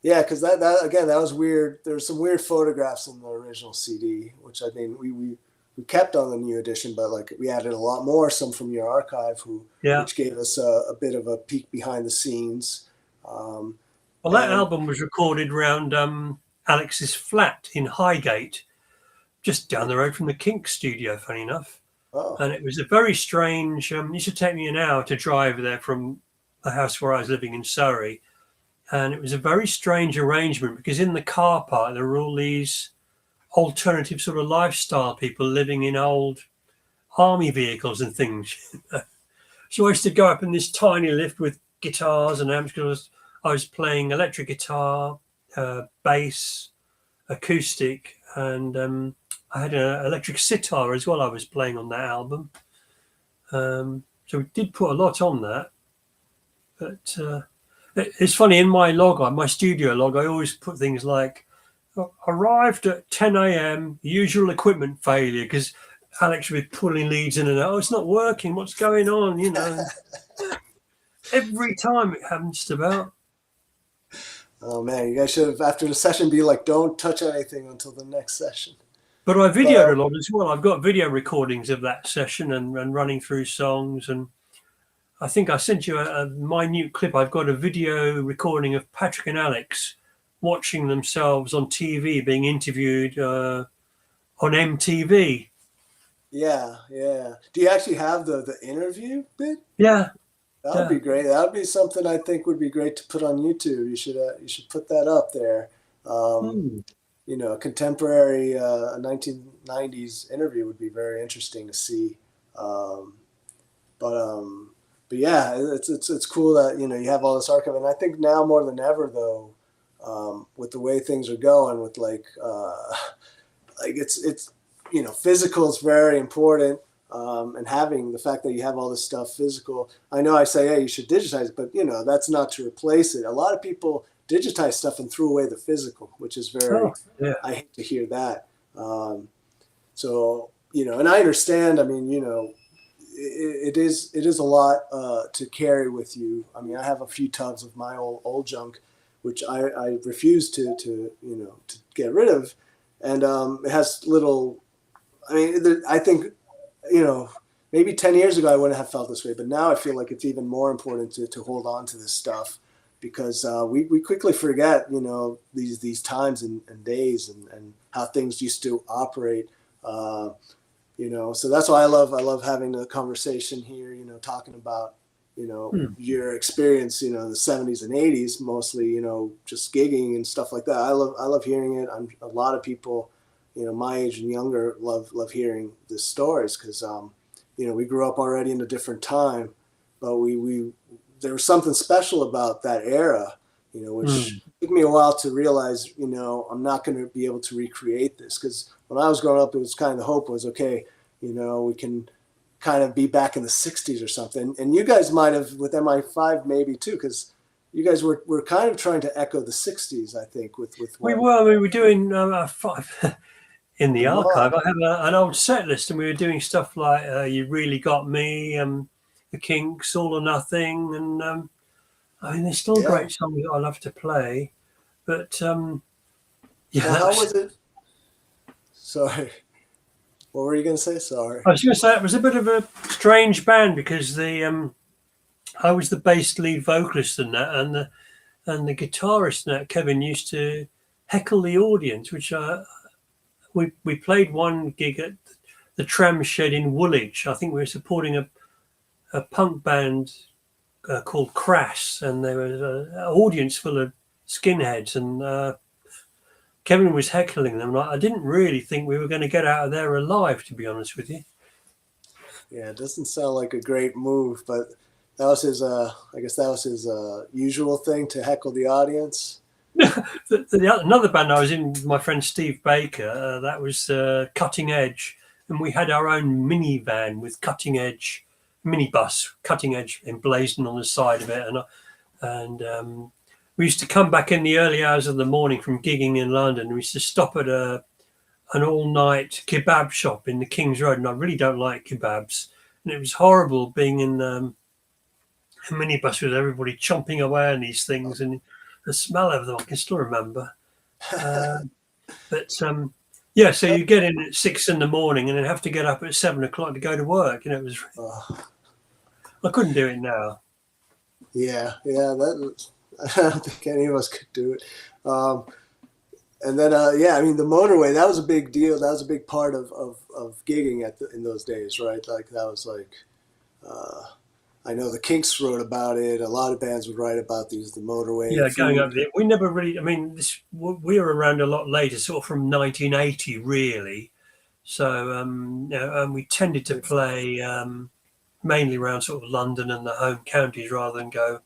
Yeah, because that again, that was weird. There's some weird photographs in the original CD, which I mean we kept on the new edition, but like we added a lot more, some from your archive, which gave us a bit of a peek behind the scenes. Well, that album was recorded around Alex's flat in Highgate, just down the road from the Kinks studio, funny enough. Oh. And it was a very strange, it used to take me an hour to drive there from the house where I was living in Surrey. And it was a very strange arrangement because in the car park, there were all these alternative sort of lifestyle people living in old army vehicles and things. So I used to go up in this tiny lift with guitars and amps because I was playing electric guitar, bass, acoustic, and I had an electric sitar as well I was playing on that album. So we did put a lot on that. But it's funny, in my log, my studio log, I always put things like, arrived at 10 a.m., usual equipment failure, because Alex would be pulling leads in and out. Oh, it's not working. What's going on? Every time it happens to about. Oh, man, you guys should have, after the session, be like, don't touch anything until the next session. But I videoed a lot as well. I've got video recordings of that session and running through songs. And I think I sent you a minute clip. I've got a video recording of Patrick and Alex watching themselves on TV being interviewed on MTV. Yeah. Do you actually have the interview bit? Yeah. That would be great. That would be something I think would be great to put on YouTube. You should put that up there. A contemporary 1990s interview would be very interesting to see. But yeah, it's cool that you have all this archive, and I think now more than ever though, with the way things are going, with it's physical is very important, and having the fact that you have all this stuff physical. I know I say, hey, you should digitize it, but that's not to replace it. A lot of people digitize stuff and threw away the physical, which is very. I hate to hear that. So and I understand. I mean, it is a lot to carry with you. I mean, I have a few tubs of my old junk, which I refuse to get rid of, and it has little. I mean, I think maybe 10 years ago I wouldn't have felt this way, but now I feel like it's even more important to hold on to this stuff, because we quickly forget these times and days and how things used to operate. So that's why I love having the conversation here, talking about, your experience, the 70s and 80s, mostly, just gigging and stuff like that. I love hearing it. A lot of people, my age and younger love hearing the stories, because, we grew up already in a different time, but there was something special about that era, which took me a while to realize, I'm not going to be able to recreate this, because when I was growing up, it was kind of the hope was, okay, we can kind of be back in the 60s or something. And you guys might have with MI5 maybe too, because you guys were kind of trying to echo the 60s, I think, with we were doing five in the archive. I have an old set list, and we were doing stuff like You Really Got Me, The Kinks, All or Nothing, and there's still great songs that I love to play, but Now, how was it? Sorry, what were you going to say? Sorry, I was going to say it was a bit of a strange band, because I was the bass lead vocalist in that, and the guitarist in that, Kevin, used to heckle the audience, which we played one gig at the Tram Shed in Woolwich. I think we were supporting a punk band called Crass, and there was an audience full of skinheads, and Kevin was heckling them. I didn't really think we were going to get out of there alive, to be honest with you. Yeah, it doesn't sound like a great move, but that was his. I guess that was his usual thing, to heckle the audience. Another band I was in with my friend Steve Baker, that was Cutting Edge, and we had our own minivan with Cutting Edge, minibus, Cutting Edge emblazoned on the side of it, and we used to come back in the early hours of the morning from gigging in London. We used to stop at an all-night kebab shop in the King's Road, and I really don't like kebabs, and it was horrible being in a minibus with everybody chomping away on these things, and the smell of them I can still remember. But so you get in at 6 a.m. and then have to get up at 7 o'clock to go to work. It was. I couldn't do it now. Yeah, I don't think any of us could do it. And then, the motorway, that was a big deal. That was a big part of gigging in those days, right? Like, that was like, I know the Kinks wrote about it. A lot of bands would write about the motorway. Yeah, going up there. We never really, we were around a lot later, sort of from 1980, really. So, and we tended to play mainly around sort of London and the home counties rather than go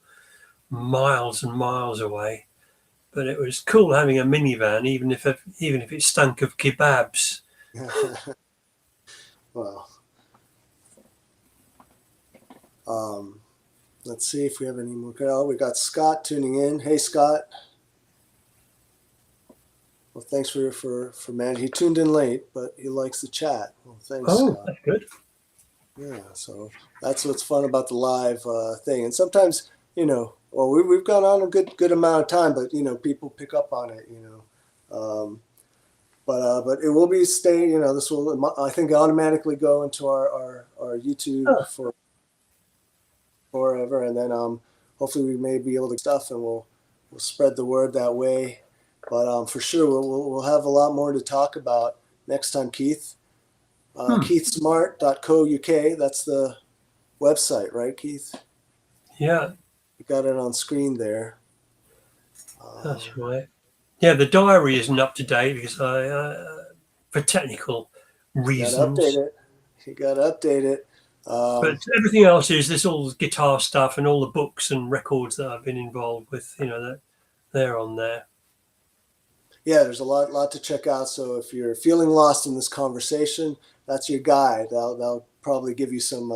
miles and miles away. But it was cool having a minivan, even if it stunk of kebabs. Well, let's see if we have any more. Oh, we got Scott tuning in. Hey, Scott. Well, thanks for managing. He tuned in late, but he likes the chat. Well, thanks, Scott. That's good. Yeah, so that's what's fun about the live thing. And sometimes, we've gone on a good amount of time, but people pick up on it. But it will be staying. This will, I think, automatically go into our YouTube for forever, and then hopefully we may be able to stuff, and we'll spread the word that way. But for sure, we'll have a lot more to talk about next time, Keith. KeithSmart.co.uk. That's the website, right, Keith? Yeah. You got it on screen there. That's right. Yeah, the diary isn't up to date because for technical reasons. You got to update it. But everything else is this all guitar stuff and all the books and records that I've been involved with. That they're on there. Yeah, there's a lot to check out. So if you're feeling lost in this conversation, that's your guide. They'll probably give you some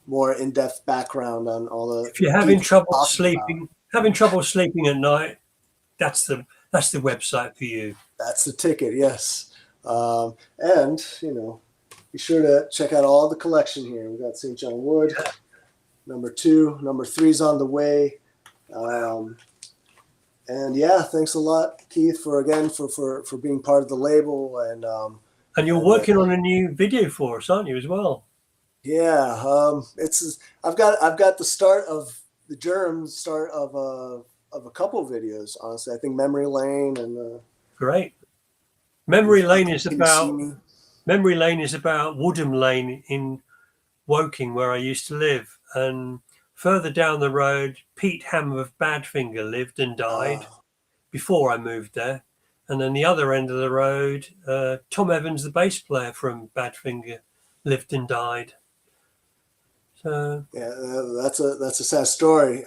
more in-depth background on all the. If you're having trouble sleeping at night, that's the website for you. That's the ticket, yes. And be sure to check out all the collection here. We got St. John Wood, number 2, number 3's on the way. And yeah, thanks a lot, Keith, for being part of the label, and you're working on a new video for us, aren't you, as well? Yeah, I've got the start of a couple of videos. Honestly, I think Memory Lane and great. Memory Lane is about Woodham Lane in Woking, where I used to live, and further down the road, Pete Ham of Badfinger lived and died before I moved there. And then the other end of the road, Tom Evans, the bass player from Badfinger, lived and died. So yeah, that's a sad story.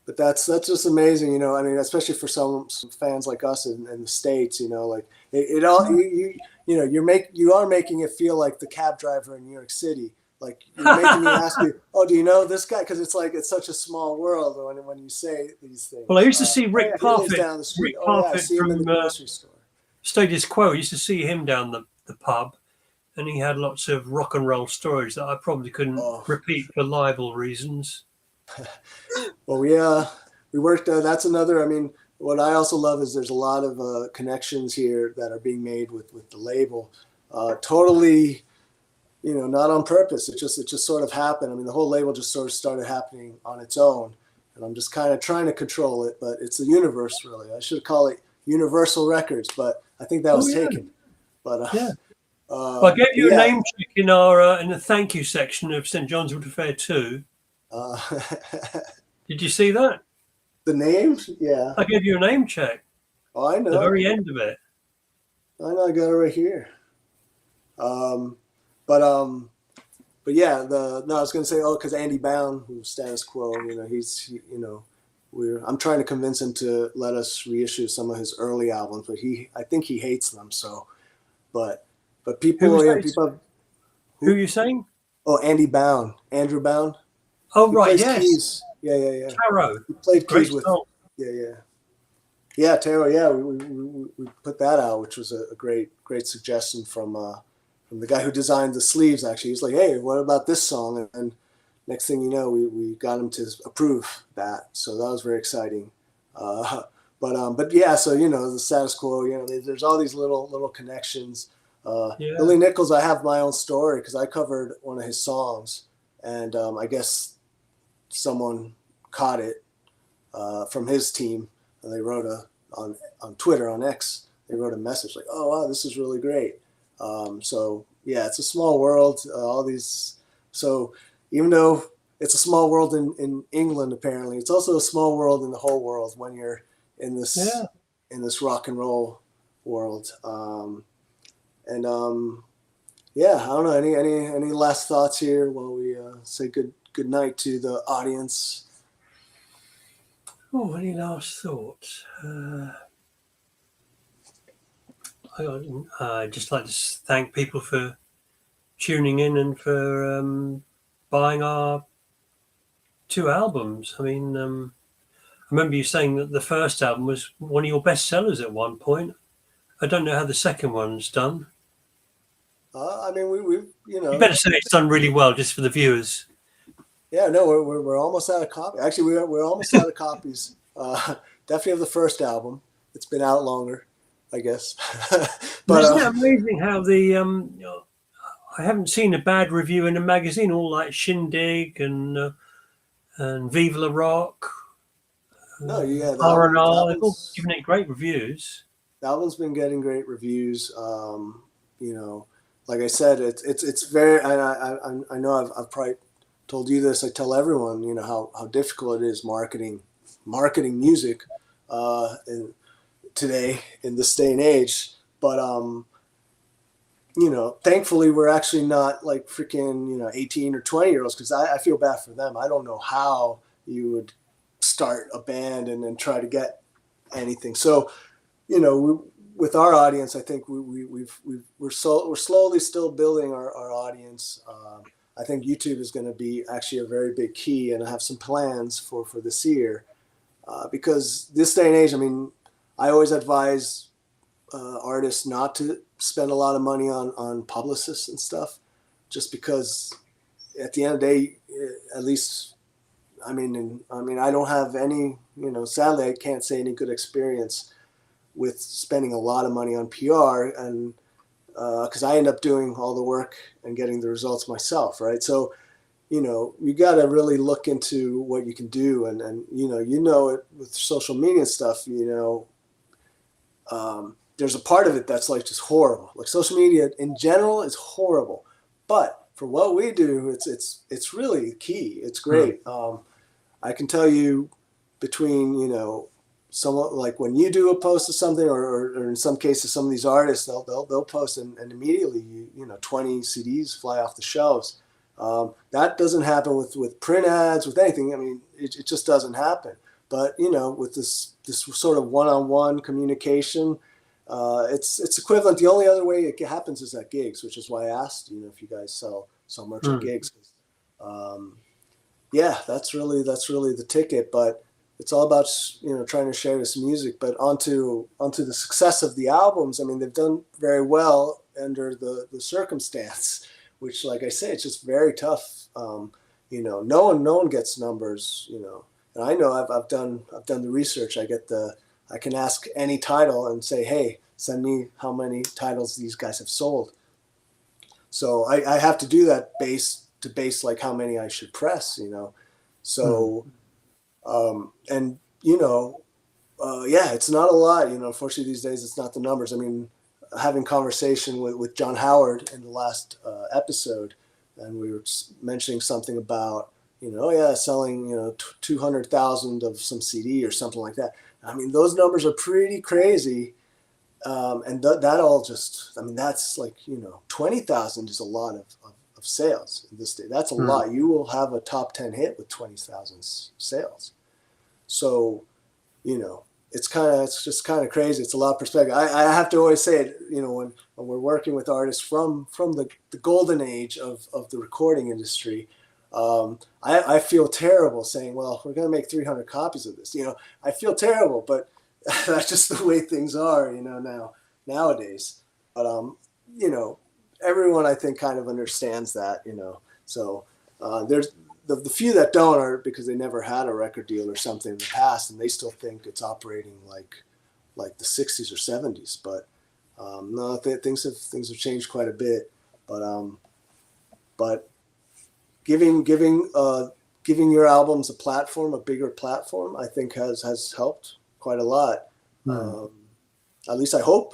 but that's just amazing, you know. I mean, especially for some fans like us in the States, you know, like it all you know, you are making it feel like the cab driver in New York City. Like you're making me ask you, oh, do you know this guy? Because it's like it's such a small world when you say these things. Well, I used to see Oh, Rick yeah, he lives Parfitt. down the street. Rick Oh yeah, I Parfitt see him in the from grocery store. Status Quo. I used to see him down the pub, and he had lots of rock and roll stories that I probably couldn't Oh. repeat for libel reasons. Well, we worked. That's another. I mean, what I also love is there's a lot of connections here that are being made with the label. Totally, you know, not on purpose. It just sort of happened. I mean, the whole label just sort of started happening on its own, and I'm just kind of trying to control it. But it's the universe, really. I should call it Universal Records, but I think that was taken. But Yeah. Well, I gave you a yeah. name check in our in the thank you section of St John's Wood Fair 2. Did you see that? The name? Yeah. I gave you a name check. Oh, I know. The very end of it. I know. I got it right here. But yeah, I was gonna say, because Andy Bound, who's Status Quo, you know, I'm trying to convince him to let us reissue some of his early albums, but I think he hates them. So, but people, Who are you saying? Oh, Andy Bound, Andrew Bound. Oh, He right, plays yes. keys. Yeah. Tarot. He played Great keys with. song. Yeah, Tarot. Yeah, we put that out, which was a great suggestion from the guy who designed the sleeves. Actually, he's like, hey, what about this song? And next thing you know, we got him to approve that. So that was very exciting. But yeah, so you know, the Status Quo. You know, there's all these little connections. Billy Nichols, I have my own story because I covered one of his songs, and I guess someone caught it from his team, and they wrote on Twitter, on X, they wrote a message like, oh wow, this is really great. So yeah, it's a small world. All these, so even though it's a small world in England, apparently it's also a small world in the whole world when you're in this rock and roll world. Yeah, I don't know. Any last thoughts here while we say good night to the audience? Oh, any last thoughts? I'd just like to thank people for tuning in and for buying our 2 albums. I mean, I remember you saying that the first album was one of your best sellers at one point. I don't know how the second one's done. I mean, we you know. You better say it's done really well, just for the viewers. Yeah, no, we're almost out of copies. Actually, we're almost out of copies. Definitely of the first album. It's been out longer, I guess. But isn't it amazing how I haven't seen a bad review in a magazine, all like Shindig and Viva La Rock. No, yeah, R&R, they've all given it great reviews. The album's been getting great reviews. You know, like I said, it's very. I know I've probably told you this. I tell everyone, you know, how difficult it is marketing music today in this day and age. But you know, thankfully we're actually not like freaking 18 or 20-year-olds, because I feel bad for them. I don't know how you would start a band and then try to get anything. So, you know, with our audience, I think we're slowly still building our audience. I think YouTube is going to be actually a very big key, and I have some plans for this year, because this day and age, I mean, I always advise artists not to spend a lot of money on publicists and stuff, just because at the end of the day, at least, I mean, I don't have any, you know, sadly, I can't say any good experience with spending a lot of money on PR, and because I end up doing all the work and getting the results myself, right? So, you know, you got to really look into what you can do, and you know it with social media and stuff. You know, there's a part of it that's like just horrible. Like social media in general is horrible, but for what we do, it's really key. It's great. I can tell you, between, you know, somewhat like when you do a post of something, or in some cases, some of these artists, they'll post and immediately, you know, 20 CDs fly off the shelves. That doesn't happen with print ads, with anything. I mean, it just doesn't happen. But with this sort of one-on-one communication, it's equivalent. The only other way it happens is at gigs, which is why I asked if you guys sell merch at gigs. Yeah, that's really the ticket. But it's all about trying to share this music. But onto the success of the albums. I mean, they've done very well under the circumstance, which, like I say, it's just very tough. No one gets numbers. And I know I've done the research. I can ask any title and say, hey, send me how many titles these guys have sold. So I have to do that base like how many I should press, So, yeah, it's not a lot, unfortunately these days it's not the numbers. I mean, having conversation with John Howard in the last episode, and we were mentioning something about, selling, 200,000 of some CD or something like that. I mean, those numbers are pretty crazy. And that all just, I mean, that's like, 20,000 is a lot of sales in this day. That's a lot. You will have a top 10 hit with 20,000 sales. So, it's just kind of crazy. It's a lot of perspective. I have to always say it, when we're working with artists from the golden age of the recording industry, I feel terrible saying, well, we're going to make 300 copies of this. I feel terrible, but that's just the way things are, nowadays. But, everyone, I think, kind of understands that, So there's the few that don't are because they never had a record deal or something in the past, and they still think it's operating like the 60s or 70s. But no, things have changed quite a bit. But giving your albums a platform, a bigger platform, I think has helped quite a lot. At least I hope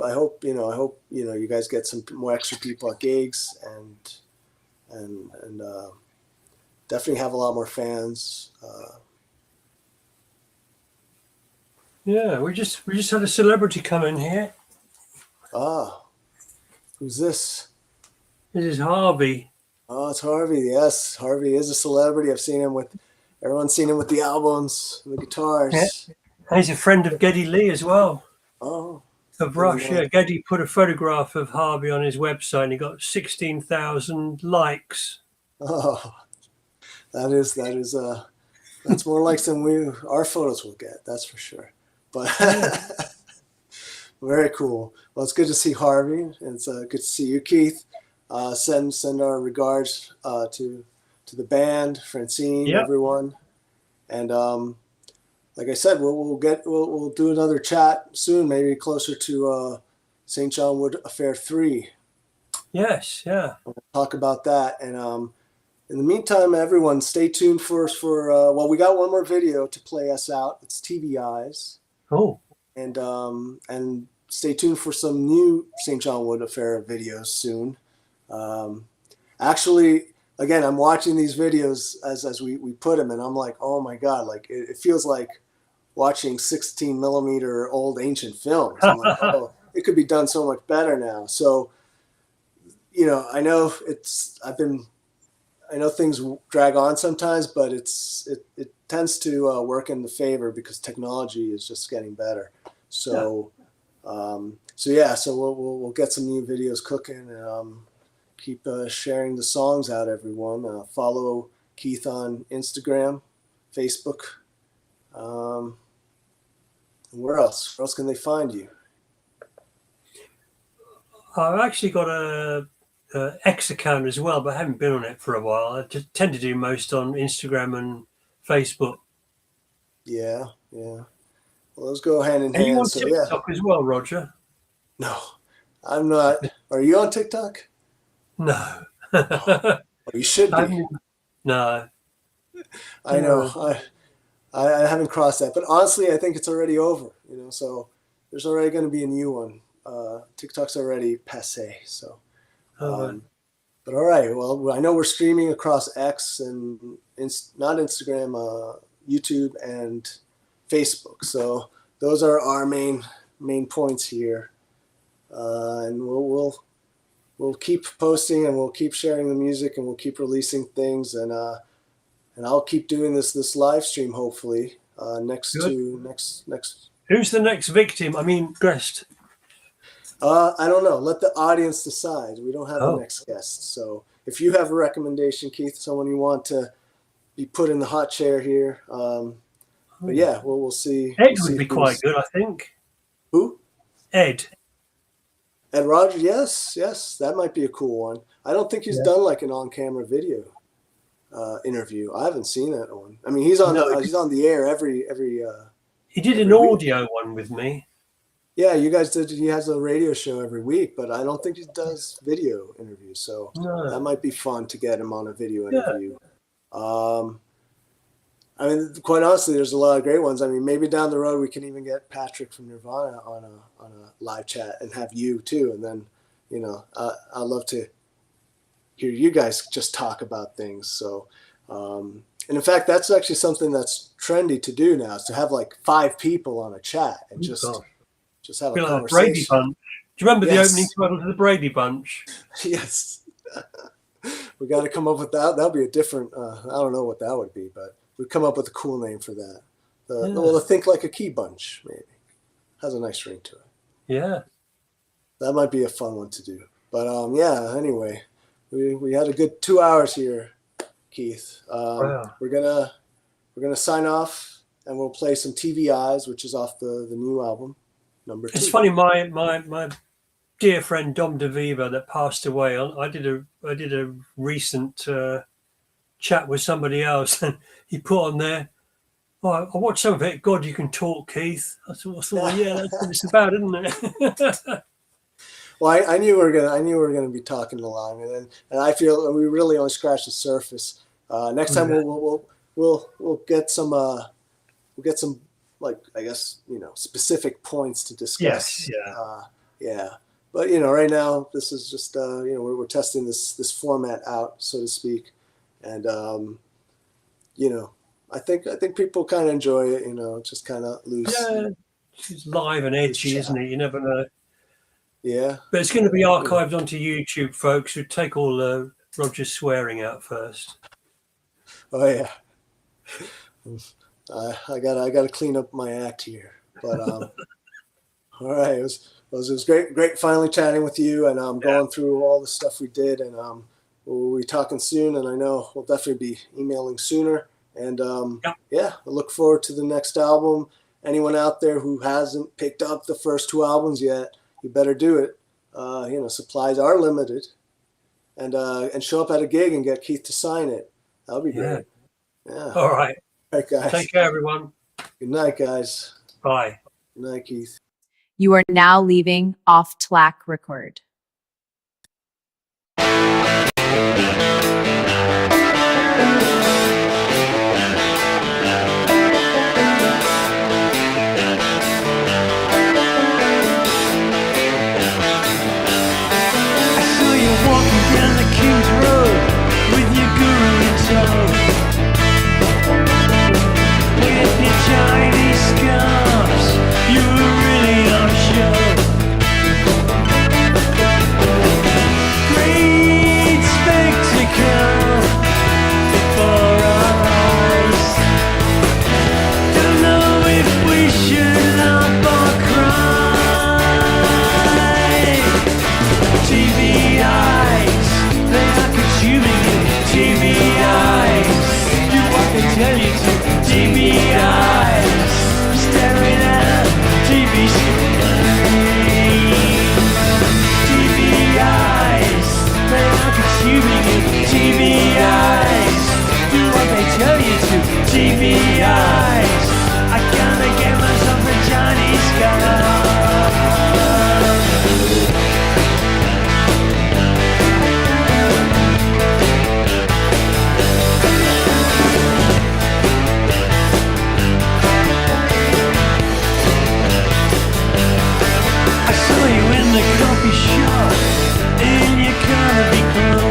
you guys get some more extra people at gigs and definitely have a lot more fans. Yeah, we just had a celebrity come in here. Who's this? This is Harvey. Oh, it's Harvey. Yes, Harvey is a celebrity. Everyone's seen him with the albums, the guitars. Yeah. He's a friend of Geddy Lee as well. Oh. Of Rush, yeah. Geddy put a photograph of Harvey on his website and he got 16,000 likes. Oh, that's more likes than our photos will get, that's for sure. But very cool. Well, it's good to see Harvey, and it's good to see you, Keith. Send our regards to the band, Francine, everyone, and like I said, we'll do another chat soon, maybe closer to St. John Wood Affair 3. Yes, yeah. We'll talk about that, and in the meantime, everyone, stay tuned for we got one more video to play us out. It's TV Eyes. Oh. And stay tuned for some new St. John Wood Affair videos soon. Actually, again, I'm watching these videos as we put them, and I'm like, oh my God, like it feels like watching 16 millimeter old ancient films. I'm like, oh, it could be done so much better now. So, I know things drag on sometimes, but it tends to work in the favor because technology is just getting better. So, so we'll get some new videos cooking, and keep sharing the songs out, everyone. Follow Keith on Instagram, Facebook. Where else? Where else can they find you? I've actually got a X account as well, but I haven't been on it for a while. I just tend to do most on Instagram and Facebook. Yeah. Well, those go hand in Are you hand. on TikTok as well, Roger? No, I'm not. Are you on TikTok? No. Oh, you should be. No. I know. I haven't crossed that, but honestly, I think it's already over. So there's already going to be a new one. TikTok's already passé. So, but all right. Well, I know we're streaming across X and not Instagram, YouTube and Facebook. So those are our main points here, and we'll keep posting, and we'll keep sharing the music, and we'll keep releasing things, and I'll keep doing this live stream, hopefully. next Good. to next. Who's the next victim? I mean, guest. I don't know. Let the audience decide. We don't have Oh. a next guest. So if you have a recommendation, Keith, someone you want to be put in the hot chair here, but yeah, we'll see. Ed we'll see would be who's- quite good, I think. Who? Ed. Ed Rogers, yes, that might be a cool one. I don't think he's done like an on-camera video interview. I haven't seen that one. I mean, he's on the air every. He did an every week. audio one with me. Yeah, you guys did. He has a radio show every week, but I don't think he does video interviews. So No. that might be fun to get him on a video interview. I mean, quite honestly, there's a lot of great ones. I mean, maybe down the road we can even get Patrick from Nirvana on a live chat and have you too. And then, I'd love to hear you guys just talk about things. So, and in fact, that's actually something that's trendy to do now, is to have like 5 people on a chat and just have a Like the Brady conversation. Bunch. Do you remember the Yes. opening title to the Brady Bunch? Yes. We got to come up with that. That'll be a different, I don't know what that would be, but we'd come up with a cool name for that. Well, Think Like a Key Bunch, maybe. Has a nice ring to it. Yeah. That might be a fun one to do. But anyway, we had a good 2 hours here, Keith. Wow. We're gonna sign off, and we'll play some TV Eyes, which is off the new album, number 2. It's funny, my dear friend Dom DeViva that passed away. I did a recent chat with somebody else, and he put on there, "Oh, I watched some of it. God, you can talk, Keith." I thought, yeah, that's what it's about, isn't it? Well, I knew we were gonna be talking along, and I feel we really only scratched the surface. Next time we'll get some like, I guess, specific points to discuss. Yes, yeah. Yeah. But right now this is just we're testing this format out, so to speak, and I think people kind of enjoy it. Just kind of loose. Yeah, it's live and edgy, isn't it? You never know. Yeah. But it's going to be archived onto YouTube, folks. We'll take all Roger's swearing out first. Oh yeah. I gotta clean up my act here, but all right. It was great finally chatting with you, and going through all the stuff we did, and we'll be talking soon, and I know we'll definitely be emailing sooner, and I look forward to the next album. Anyone out there who hasn't picked up the first 2 albums yet, you better do it. Supplies are limited, and show up at a gig and get Keith to sign it. That'll be great. Yeah. All right. All right, guys. Take care, everyone. Good night, guys. Bye. Good night, Keith. You are now leaving off TLAK record. I saw you walking down the King's Road with your guru in tow, with your Chinese scarves. You were really on show. Great spectacle before our eyes. Don't know if we should laugh or cry. TV eyes, they are consuming you. TV eyes, do what they tell you to. TV eyes, staring at a TV screen. TV eyes, they are consuming you. TV eyes, do what they tell you to. TV eyes, I gotta get myself a Chinese scarf. I saw you in the coffee shop, and you gotta be close.